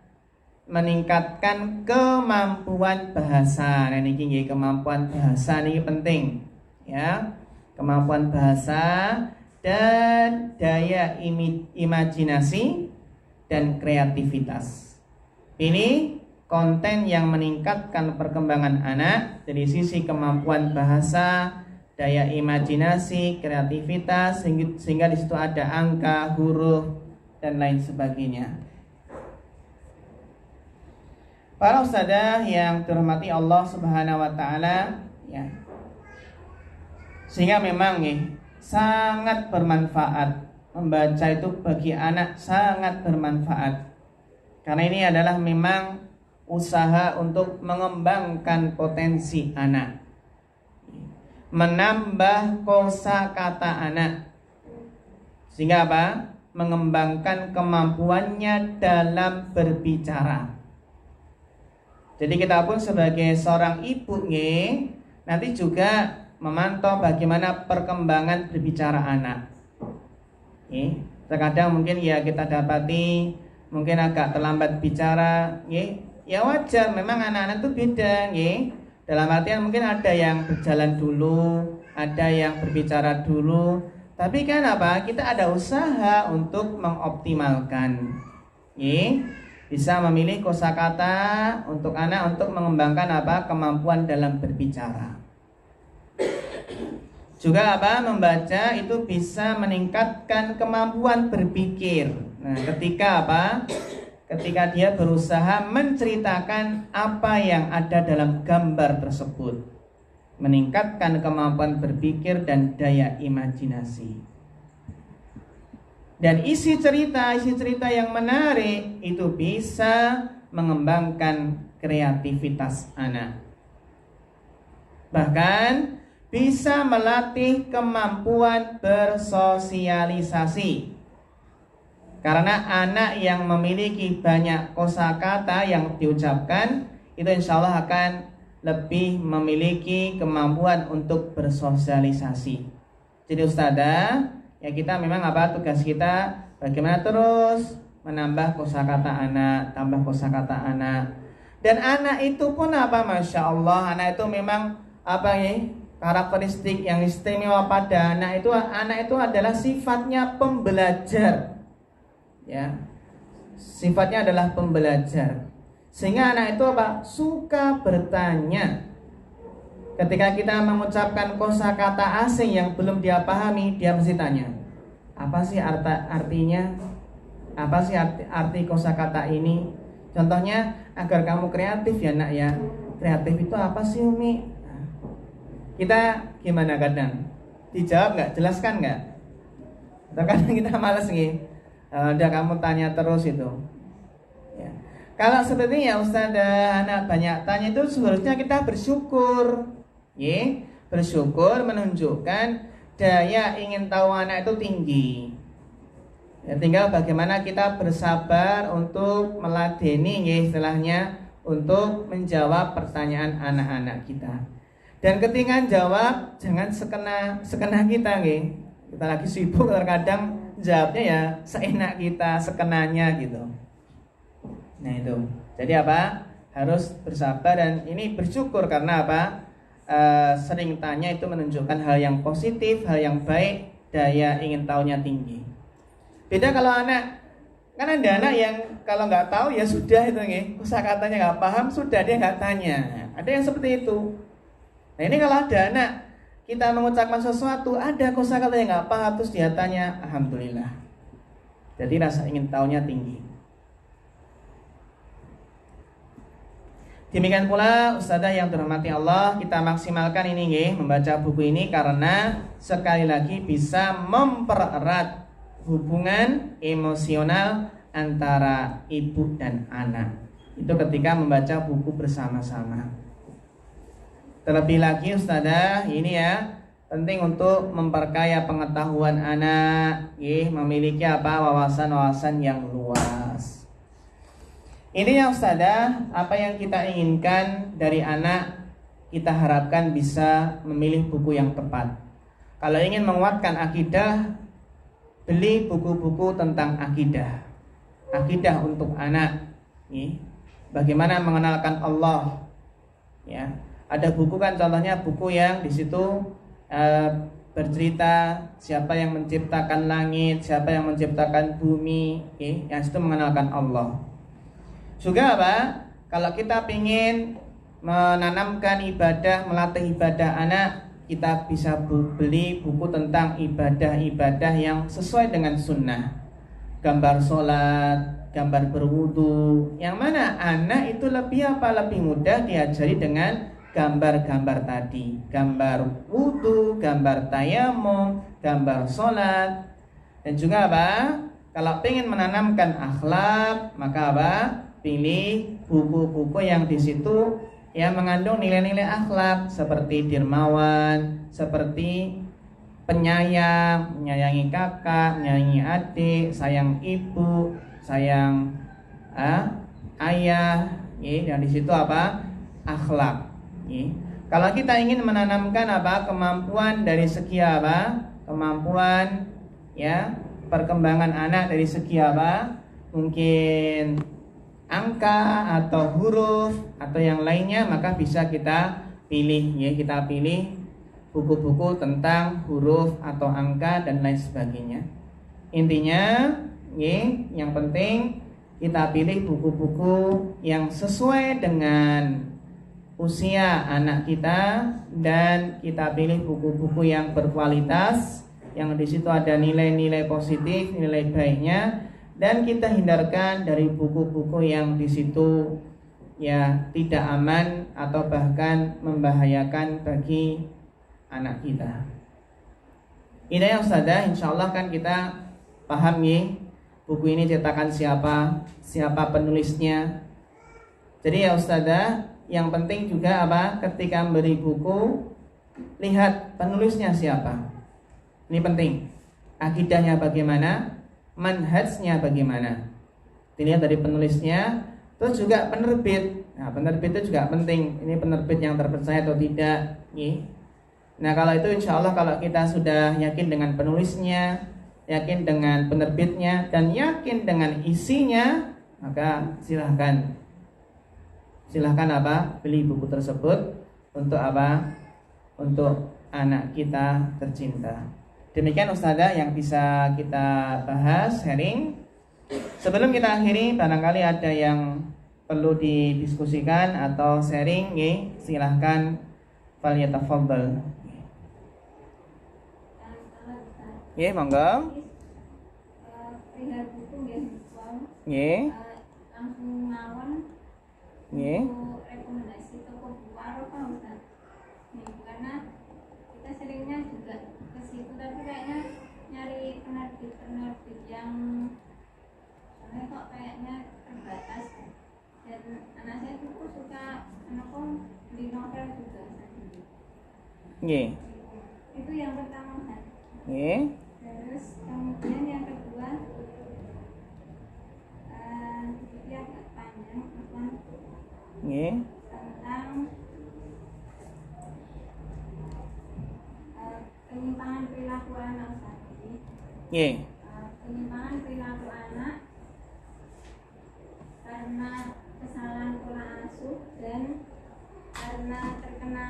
meningkatkan kemampuan bahasa. Nah ini kemampuan bahasa ini penting, ya. Kemampuan bahasa dan daya imajinasi dan kreativitas. Ini konten yang meningkatkan perkembangan anak dari sisi kemampuan bahasa, daya imajinasi, kreativitas, sehingga di situ ada angka, huruf, dan lain sebagainya. Para ustadzah yang dirahmati Allah Subhanahu wa taala, ya. Sehingga memang sangat bermanfaat membaca itu bagi anak, sangat bermanfaat. Karena ini adalah memang usaha untuk mengembangkan potensi anak. Menambah kosakata anak, sehingga apa? Mengembangkan kemampuannya dalam berbicara. Jadi kita pun sebagai seorang ibu nanti juga memantau bagaimana perkembangan berbicara anak. Terkadang mungkin ya kita dapati mungkin agak terlambat bicara, ya wajar, memang anak-anak itu beda, dalam artian mungkin ada yang berjalan dulu, ada yang berbicara dulu. Tapi kan apa? Kita ada usaha untuk mengoptimalkan. Bisa memilih kosakata untuk anak untuk mengembangkan apa? Kemampuan dalam berbicara. Juga apa? Membaca itu bisa meningkatkan kemampuan berpikir. Nah, ketika apa? Ketika dia berusaha menceritakan apa yang ada dalam gambar tersebut, meningkatkan kemampuan berpikir dan daya imajinasi. Dan isi cerita yang menarik itu bisa mengembangkan kreativitas anak. Bahkan bisa melatih kemampuan bersosialisasi. Karena anak yang memiliki banyak kosakata yang diucapkan, itu insya Allah akan lebih memiliki kemampuan untuk bersosialisasi. Jadi ustadzah, ya kita memang apa tugas kita? Bagaimana terus menambah kosakata anak, tambah kosakata anak. Dan anak itu pun apa? Masya Allah, anak itu memang apa karakteristik yang istimewa pada anak itu adalah sifatnya pembelajar. Ya, sifatnya adalah pembelajar. Sehingga anak itu apa? Suka bertanya. Ketika kita mengucapkan kosakata asing yang belum dia pahami, dia mesti tanya, apa sih artinya? Apa sih arti kosakata ini? Contohnya agar kamu kreatif ya nak ya. Kreatif itu apa sih Umi? Nah, kita gimana kadang? Dijawab nggak? Jelaskan nggak? Terkadang kita malas udah kamu tanya terus itu. Ya. Kalau seperti ya Ustazah, anak banyak tanya itu seharusnya kita bersyukur. Bersyukur menunjukkan daya ingin tahu anak itu tinggi. Ya, tinggal bagaimana kita bersabar untuk meladeni istilahnya untuk menjawab pertanyaan anak-anak kita. Dan ketika jawab jangan sekena kita Kita lagi sibuk terkadang jawabnya ya seenak kita, sekenanya gitu. Nah itu. Jadi apa? Harus bersabar dan ini bersyukur karena apa? sering tanya itu menunjukkan hal yang positif, hal yang baik, daya ingin tahunya tinggi. Beda kalau anak, kan ada anak yang kalau nggak tahu ya sudah itu nih, kosakatanya nggak paham sudah dia nggak tanya. Ada yang seperti itu. Nah ini kalau ada anak kita mengucapkan sesuatu, ada kosakata yang nggak paham terus dia tanya, alhamdulillah. Jadi rasa ingin tahunya tinggi. Demikian pula Ustazah yang dirahmati Allah, kita maksimalkan ini nggih, membaca buku ini karena sekali lagi bisa mempererat hubungan emosional antara ibu dan anak. Itu ketika membaca buku bersama-sama. Terlebih lagi Ustazah, ini ya penting untuk memperkaya pengetahuan anak, nggih, memiliki wawasan-wawasan yang luas. Ini yang Ustazah, apa yang kita inginkan dari anak, kita harapkan bisa memilih buku yang tepat. Kalau ingin menguatkan akidah, beli buku-buku tentang akidah. Akidah untuk anak. Bagaimana mengenalkan Allah. Ya, ada buku kan contohnya buku yang di situ bercerita siapa yang menciptakan langit, siapa yang menciptakan bumi, yang itu mengenalkan Allah. Juga apa? Kalau kita ingin menanamkan ibadah, melatih ibadah anak, kita bisa beli buku tentang ibadah-ibadah yang sesuai dengan sunnah. Gambar sholat, gambar berwudu. Yang mana anak itu lebih mudah diajari dengan gambar-gambar tadi. Gambar wudu, gambar tayamum, gambar sholat. Dan juga apa? Kalau ingin menanamkan akhlak, maka apa? Pilih buku-buku yang di situ yang mengandung nilai-nilai akhlak seperti dermawan, seperti penyayang, menyayangi kakak, menyayangi adik, sayang ibu, sayang ayah, dan di situ apa? Akhlak. Kalau kita ingin menanamkan apa? Kemampuan dari segi apa? Kemampuan ya, perkembangan anak dari segi apa? Mungkin angka atau huruf atau yang lainnya, maka bisa kita pilih ya, kita pilih buku-buku tentang huruf atau angka dan lain sebagainya. Intinya ya, yang penting kita pilih buku-buku yang sesuai dengan usia anak kita, dan kita pilih buku-buku yang berkualitas, yang di situ ada nilai-nilai positif, nilai baiknya. Dan kita hindarkan dari buku-buku yang di situ ya tidak aman atau bahkan membahayakan bagi anak kita. Ini yang Ustazah, insyaallah kan kita paham ya, buku ini cetakan siapa penulisnya. Jadi ya Ustazah, yang penting juga apa? Ketika memberi buku, lihat penulisnya siapa. Ini penting. Akidahnya bagaimana? Manhajnya bagaimana, dilihat dari penulisnya. Terus juga penerbit. Nah penerbit itu juga penting. Ini penerbit yang terpercaya atau tidak. Nah kalau itu insya Allah, kalau kita sudah yakin dengan penulisnya, yakin dengan penerbitnya, dan yakin dengan isinya, maka silahkan apa? Beli buku tersebut. Untuk apa? Untuk anak kita tercinta. Demikian Ustazah yang bisa kita bahas, sharing. Sebelum kita akhiri, barangkali ada yang perlu didiskusikan atau sharing, silahkan falyatafaddal. Monggo. Langsung mawon. Rekomendasi toko buku apa Ustaz? Karena kita seringnya juga ke situ, tapi kayaknya nyari penerbit yang soalnya kok kayaknya terbatas. Dan anak saya tuh suka beli novel juga. Itu yang pertama kan. Terus kemudian yang kedua, ya agak panjang tentang penyimpangan perilaku anak tadi. Penyimpangan perilaku anak karena kesalahan pola asuh dan karena terkena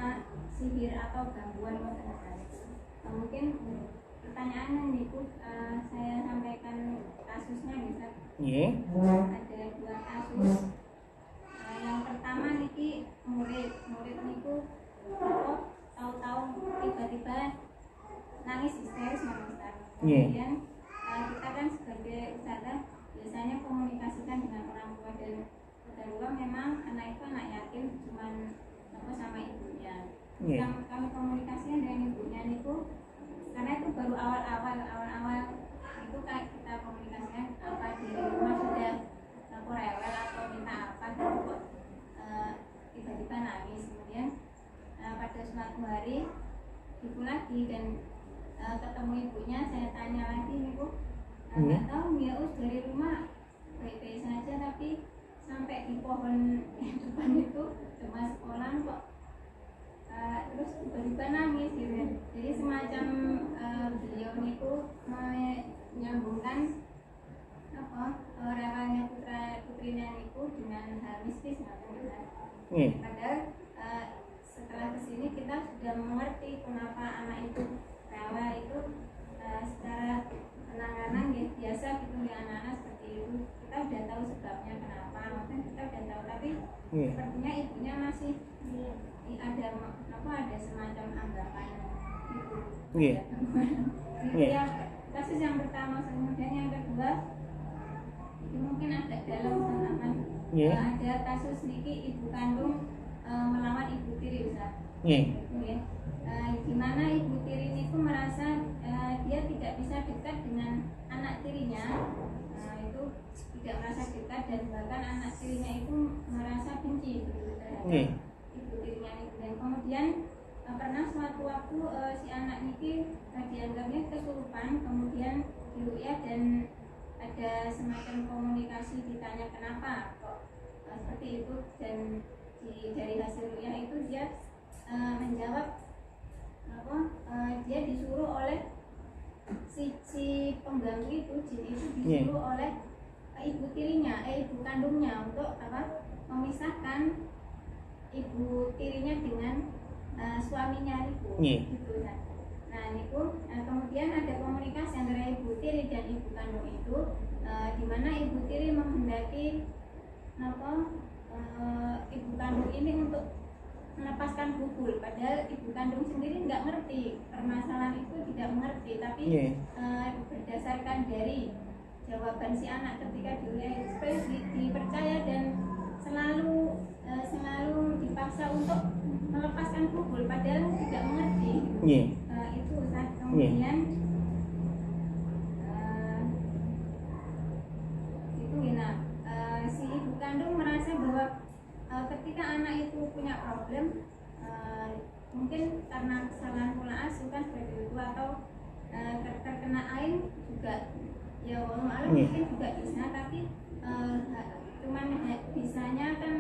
sihir atau gangguan masyarakat. Mungkin pertanyaan niku saya sampaikan kasusnya bisa. Nggih. Ada 2 kasus. Yang pertama niki murid niku tahu-tahu tiba-tiba nangis histeris Ustaz. Kemudian kita kan sebagai ustazah biasanya komunikasikan dengan orang tua dan kedua memang anak itu anak yatim cuman sama ibunya. Kami komunikasikan dengan ibunya niku karena itu baru awal-awal itu kita komunikasikan apa di rumah sudah rewel atau minta apa dan kok tiba-tiba nangis. Kemudian pada suatu hari ibu lagi dan ketemu ibunya, saya tanya lagi niku nggak tahu ya dari rumah baik-baik saja tapi sampai di pohon yang depan itu cuma sekolah kok terus tiba-tiba nangis gitu. Jadi semacam beliau niku menyambungkan rewelnya putrinya niku dengan hal mistis padahal setelah kesini kita sudah mengerti kenapa anak itu rewel itu secara penanganan ya biasa gitu ya anak-anak seperti itu kita sudah tahu sebabnya kenapa maksudnya kita sudah tahu tapi sepertinya ibunya masih ada semacam anggapan itu. Ya, kasus yang pertama, kemudian yang kedua itu mungkin agak dalam teman-teman. Ada kasus niki ibu kandung melawan ibu tiri Ustaz. Di mana ibu tiri itu merasa dia tidak bisa dekat dengan anak tirinya, itu tidak merasa dekat dan bahkan anak tirinya itu merasa benci terhadap ibu tirinya itu. Dan kemudian pernah suatu waktu si anak niki dianggapnya kesurupan, kemudian diruqyah dan ada semacam komunikasi ditanya kenapa kok seperti itu dan dari hasil ruqyah itu dia menjawab dia disuruh oleh si pengganggu itu jin itu disuruh oleh ibu tirinya ibu kandungnya untuk memisahkan ibu tirinya dengan suaminya itu gitu. Nah niku kemudian ada komunikasi antara ibu tiri dan ibu kandung itu di mana ibu tiri menghendaki ibu kandung ini untuk melepaskan bubul, padahal ibu kandung sendiri nggak ngerti permasalahan itu, tidak mengerti, tapi berdasarkan dari jawaban si anak ketika dilihat dipercaya dan selalu dipaksa untuk melepaskan bubul, padahal tidak mengerti. Itu saat kemudian si ibu kandung merasa bahwa ketika anak itu punya problem mungkin karena kesalahan pola asuh kan seperti itu atau terkena air juga ya walau mungkin juga bisa tapi cuman bisanya kan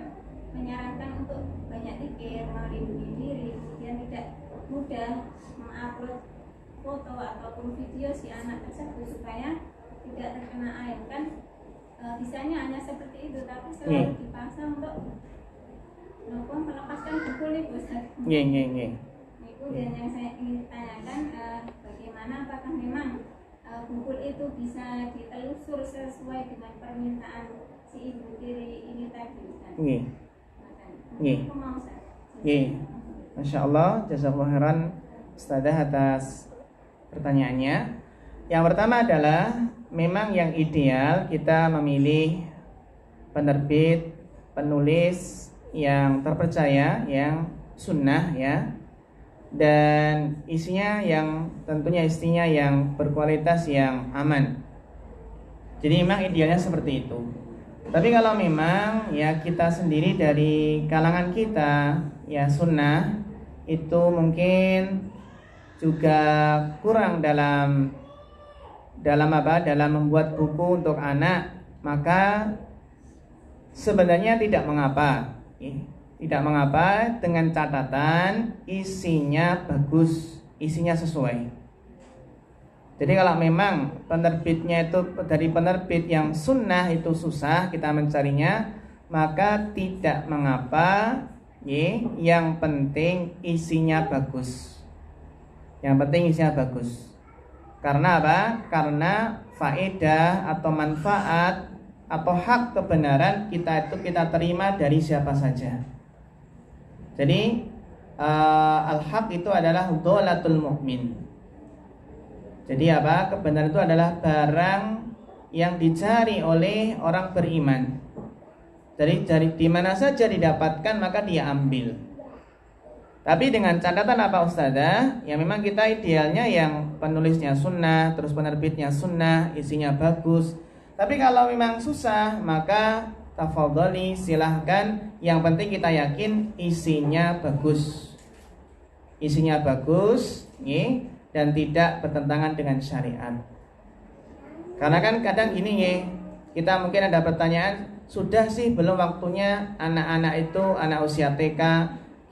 menyarankan untuk banyak pikir, melindungi diri, kemudian tidak mudah mengupload foto ataupun video si anak tersebut supaya tidak terkena air kan bisanya hanya seperti itu tapi selalu dipaksa untuk melepaskan bubul itu Ustaz. Itu dan yang saya ingin tanyakan bagaimana apakah memang bubul itu bisa ditelusur sesuai dengan permintaan si ibu tiri ini tadi Ustaz. Masya Allah, jazakallahu khairan Ustazah atas pertanyaannya. Yang pertama adalah memang yang ideal kita memilih penerbit, penulis yang terpercaya, yang sunnah ya, dan isinya yang tentunya yang berkualitas, yang aman. Jadi memang idealnya seperti itu. Tapi kalau memang ya kita sendiri dari kalangan kita ya sunnah itu mungkin juga kurang dalam membuat buku untuk anak, maka sebenarnya tidak mengapa dengan catatan isinya bagus, isinya sesuai. Jadi kalau memang penerbitnya itu dari penerbit yang sunnah itu susah kita mencarinya, maka tidak mengapa yang penting isinya bagus. Yang penting isinya bagus. Karena apa? Karena faedah atau manfaat atau hak kebenaran kita itu kita terima dari siapa saja. Jadi al-haq itu adalah dholatul mu'min. Jadi apa? Kebenaran itu adalah barang yang dicari oleh orang beriman. Jadi dari di mana saja didapatkan maka dia ambil. Tapi dengan catatan apa Ustazah? Ya memang kita idealnya yang penulisnya sunnah, terus penerbitnya sunnah, isinya bagus. Tapi kalau memang susah maka tafadhali silahkan. Yang penting kita yakin isinya bagus. Isinya bagus, dan tidak bertentangan dengan syariat. Karena kan kadang gini kita mungkin ada pertanyaan, sudah sih belum waktunya anak-anak itu anak usia TK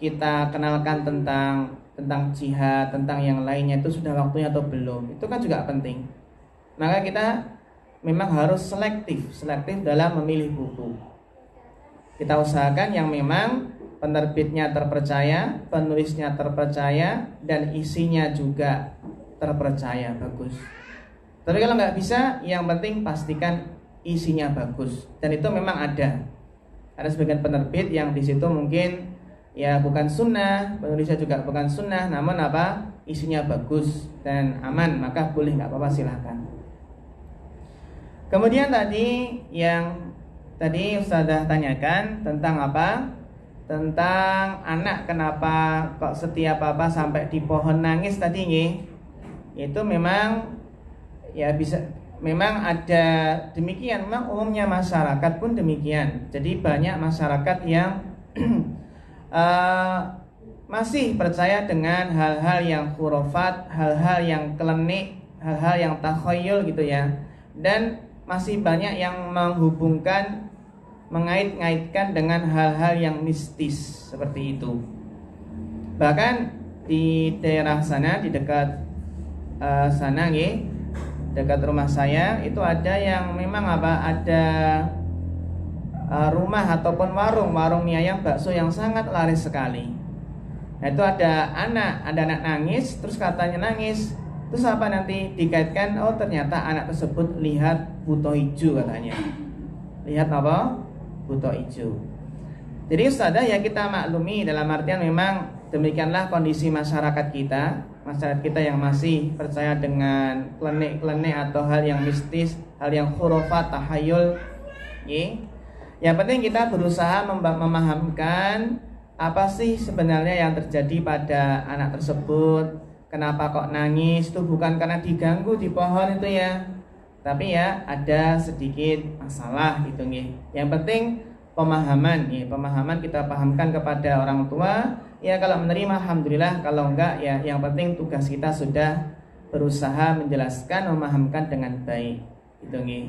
kita kenalkan tentang jihad, tentang yang lainnya, itu sudah waktunya atau belum? Itu kan juga penting. Maka kita memang harus selektif dalam memilih buku. Kita usahakan yang memang penerbitnya terpercaya, penulisnya terpercaya, dan isinya juga terpercaya, bagus. Tapi kalau nggak bisa, yang penting pastikan isinya bagus. Dan itu memang ada sebagian penerbit yang di situ mungkin ya bukan sunnah, penulisnya juga bukan sunnah, namun apa? Isinya bagus dan aman, maka boleh, nggak apa-apa, silahkan. Kemudian tadi yang tadi Ustazah tanyakan tentang apa? Tentang anak kenapa kok setiap apa sampai di pohon nangis tadi itu memang ya bisa, memang ada demikian, memang umumnya masyarakat pun demikian. Jadi banyak masyarakat yang masih percaya dengan hal-hal yang khurafat, hal-hal yang klenik, hal-hal yang takhayul gitu ya. Dan masih banyak yang menghubungkan, mengait-ngaitkan dengan hal-hal yang mistis seperti itu. Bahkan di daerah sana, di dekat sana dekat rumah saya itu ada yang memang apa, ada rumah ataupun warung mie ayam bakso yang sangat laris sekali. Nah itu ada anak nangis, terus katanya nangis, terus apa nanti dikaitkan, oh ternyata anak tersebut lihat buto hijau katanya. Lihat apa? Buto hijau. Jadi Ustazah ya kita maklumi dalam artian memang demikianlah kondisi masyarakat kita yang masih percaya dengan klenik-klenik atau hal yang mistis, hal yang khurafat, tahayul. Yang penting kita berusaha memahamkan apa sih sebenarnya yang terjadi pada anak tersebut. Kenapa kok nangis? Itu bukan karena diganggu di pohon itu ya, tapi ya ada sedikit masalah gitu Yang penting pemahaman kita pahamkan kepada orang tua. Ya kalau menerima alhamdulillah, kalau enggak ya yang penting tugas kita sudah berusaha menjelaskan, memahamkan dengan baik itu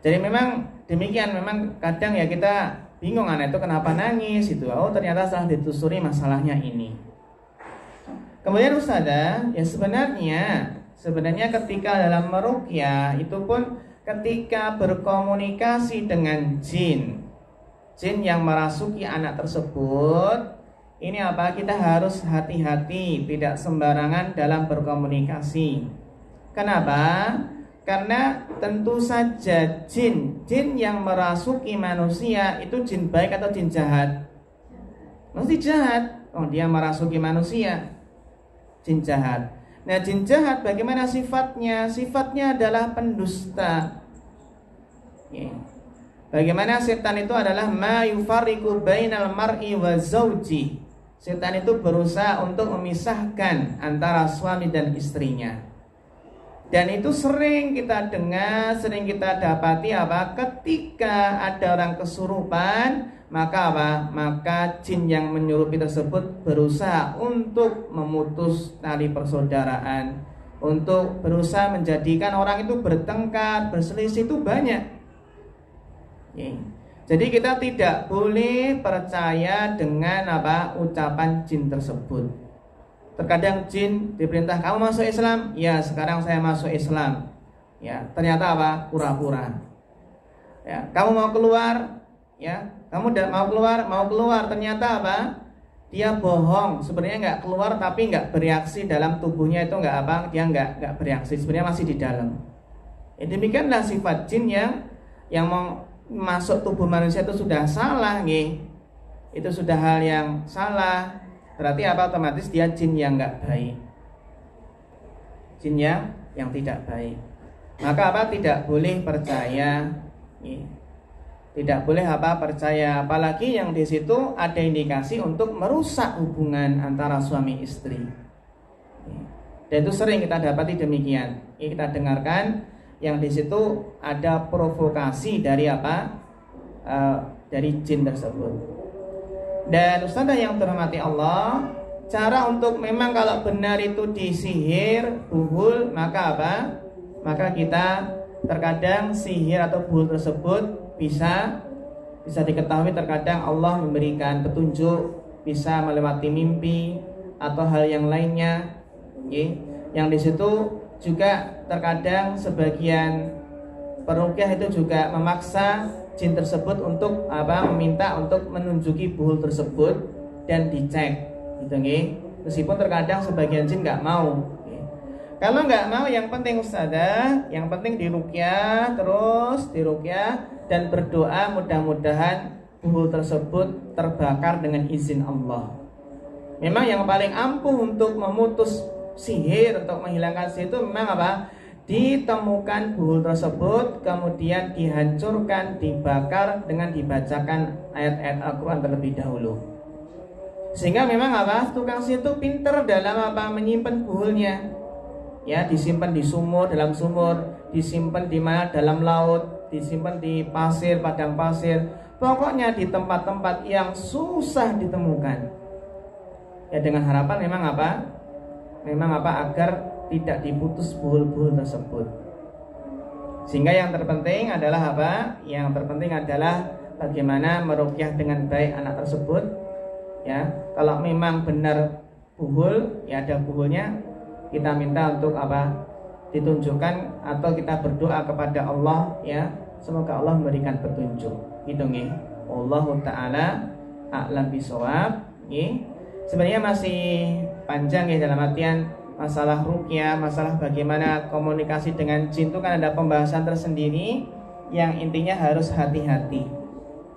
Jadi memang demikian, memang kadang ya kita bingung anak itu kenapa nangis itu. Oh ternyata setelah ditelusuri masalahnya ini. Kemudian Ustazah, ya sebenarnya ketika dalam meruqyah itu pun ketika berkomunikasi dengan jin yang merasuki anak tersebut, ini apa? Kita harus hati-hati, tidak sembarangan dalam berkomunikasi. Kenapa? Karena tentu saja jin yang merasuki manusia itu jin baik atau jin jahat? Mesti jahat. Oh, dia merasuki manusia, jin jahat. Nah, jin jahat bagaimana sifatnya? Sifatnya adalah pendusta. Bagaimana setan itu adalah ma yufarriqu bainal mar'i wa zauji. Setan itu berusaha untuk memisahkan antara suami dan istrinya. Dan itu sering kita dengar, sering kita dapati apa? Ketika ada orang kesurupan, maka apa? Maka jin yang menyurupi tersebut berusaha untuk memutus tali persaudaraan, untuk berusaha menjadikan orang itu bertengkar, berselisih, itu banyak. Jadi kita tidak boleh percaya dengan apa? Ucapan jin tersebut. Terkadang jin diperintah kamu masuk Islam, ya sekarang saya masuk Islam. Ya ternyata apa? Pura-pura. Ya kamu mau keluar, Ya, kamu udah mau keluar, ternyata apa? Dia bohong, sebenarnya nggak keluar tapi nggak bereaksi dalam tubuhnya itu nggak apa? Dia nggak bereaksi, sebenarnya masih di dalam. Ya, demikianlah sifat jin yang mau masuk tubuh manusia itu sudah salah, nih. Itu sudah hal yang salah. Berarti apa? Otomatis dia jin yang nggak baik, jin yang tidak baik. Maka apa? Tidak boleh percaya, nih. Tidak boleh apa? Percaya, apalagi yang di situ ada indikasi untuk merusak hubungan antara suami istri. Dan itu sering kita dapati demikian. Ini kita dengarkan yang di situ ada provokasi dari apa? Dari jin tersebut. Dan ustazah yang terhormati Allah, cara untuk memang kalau benar itu disihir, buhul, maka apa? Maka kita terkadang sihir atau buhul tersebut bisa diketahui, terkadang Allah memberikan petunjuk, bisa melewati mimpi atau hal yang lainnya, yang di situ juga terkadang sebagian peruqyah itu juga memaksa jin tersebut untuk apa? Meminta untuk menunjuki buhul tersebut dan dicek, gitu nggih. Meskipun terkadang sebagian jin nggak mau. Kalau nggak mau, yang penting ustazah, yang penting diruqyah, terus diruqyah dan berdoa mudah-mudahan buhul tersebut terbakar dengan izin Allah. Memang yang paling ampuh untuk memutus sihir, untuk menghilangkan sihir itu memang apa? Ditemukan buhul tersebut, kemudian dihancurkan, dibakar dengan dibacakan ayat-ayat Al-Quran terlebih dahulu. Sehingga memang apa? Tukang sihir itu pinter dalam apa? Menyimpan buhulnya. Ya, disimpan di sumur, dalam sumur, disimpan di mana? Dalam laut, disimpan di pasir, padang pasir. Pokoknya di tempat-tempat yang susah ditemukan. Ya, dengan harapan memang apa? Memang apa? Agar tidak diputus buhul-buhul tersebut. Sehingga yang terpenting adalah apa? Yang terpenting adalah bagaimana meruqyah dengan baik anak tersebut. Ya, kalau memang benar buhul, ya ada buhulnya, kita minta untuk apa? Ditunjukkan atau kita berdoa kepada Allah, ya, semoga Allah memberikan petunjuk. Gitu nggih. Wallahu taala a'lam bishawab. Nggih. Sebenarnya masih panjang ya, dalam artian masalah ruqyah, masalah bagaimana komunikasi dengan jin itu kan ada pembahasan tersendiri yang intinya harus hati-hati.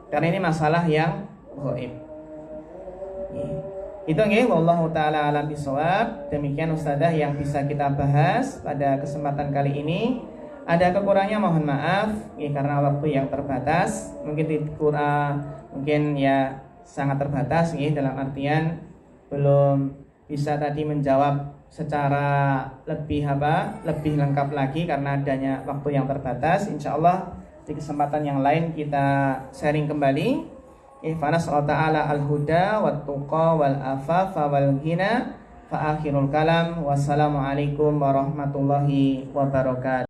Karena ini masalah yang gaib. Itu nggih, wallahu taala alam bisawab. Demikian ustazah yang bisa kita bahas pada kesempatan kali ini. Ada kekurangannya mohon maaf, karena waktu yang terbatas. Mungkin ya sangat terbatas dalam artian belum bisa tadi menjawab secara lebih lengkap lagi karena adanya waktu yang terbatas. Insyaallah di kesempatan yang lain kita sharing kembali. Ifana ta'ala al-huda wat tuqa wal afafa wal ghina fa akhirul kalam. Wassalamualaikum warahmatullahi wabarakatuh.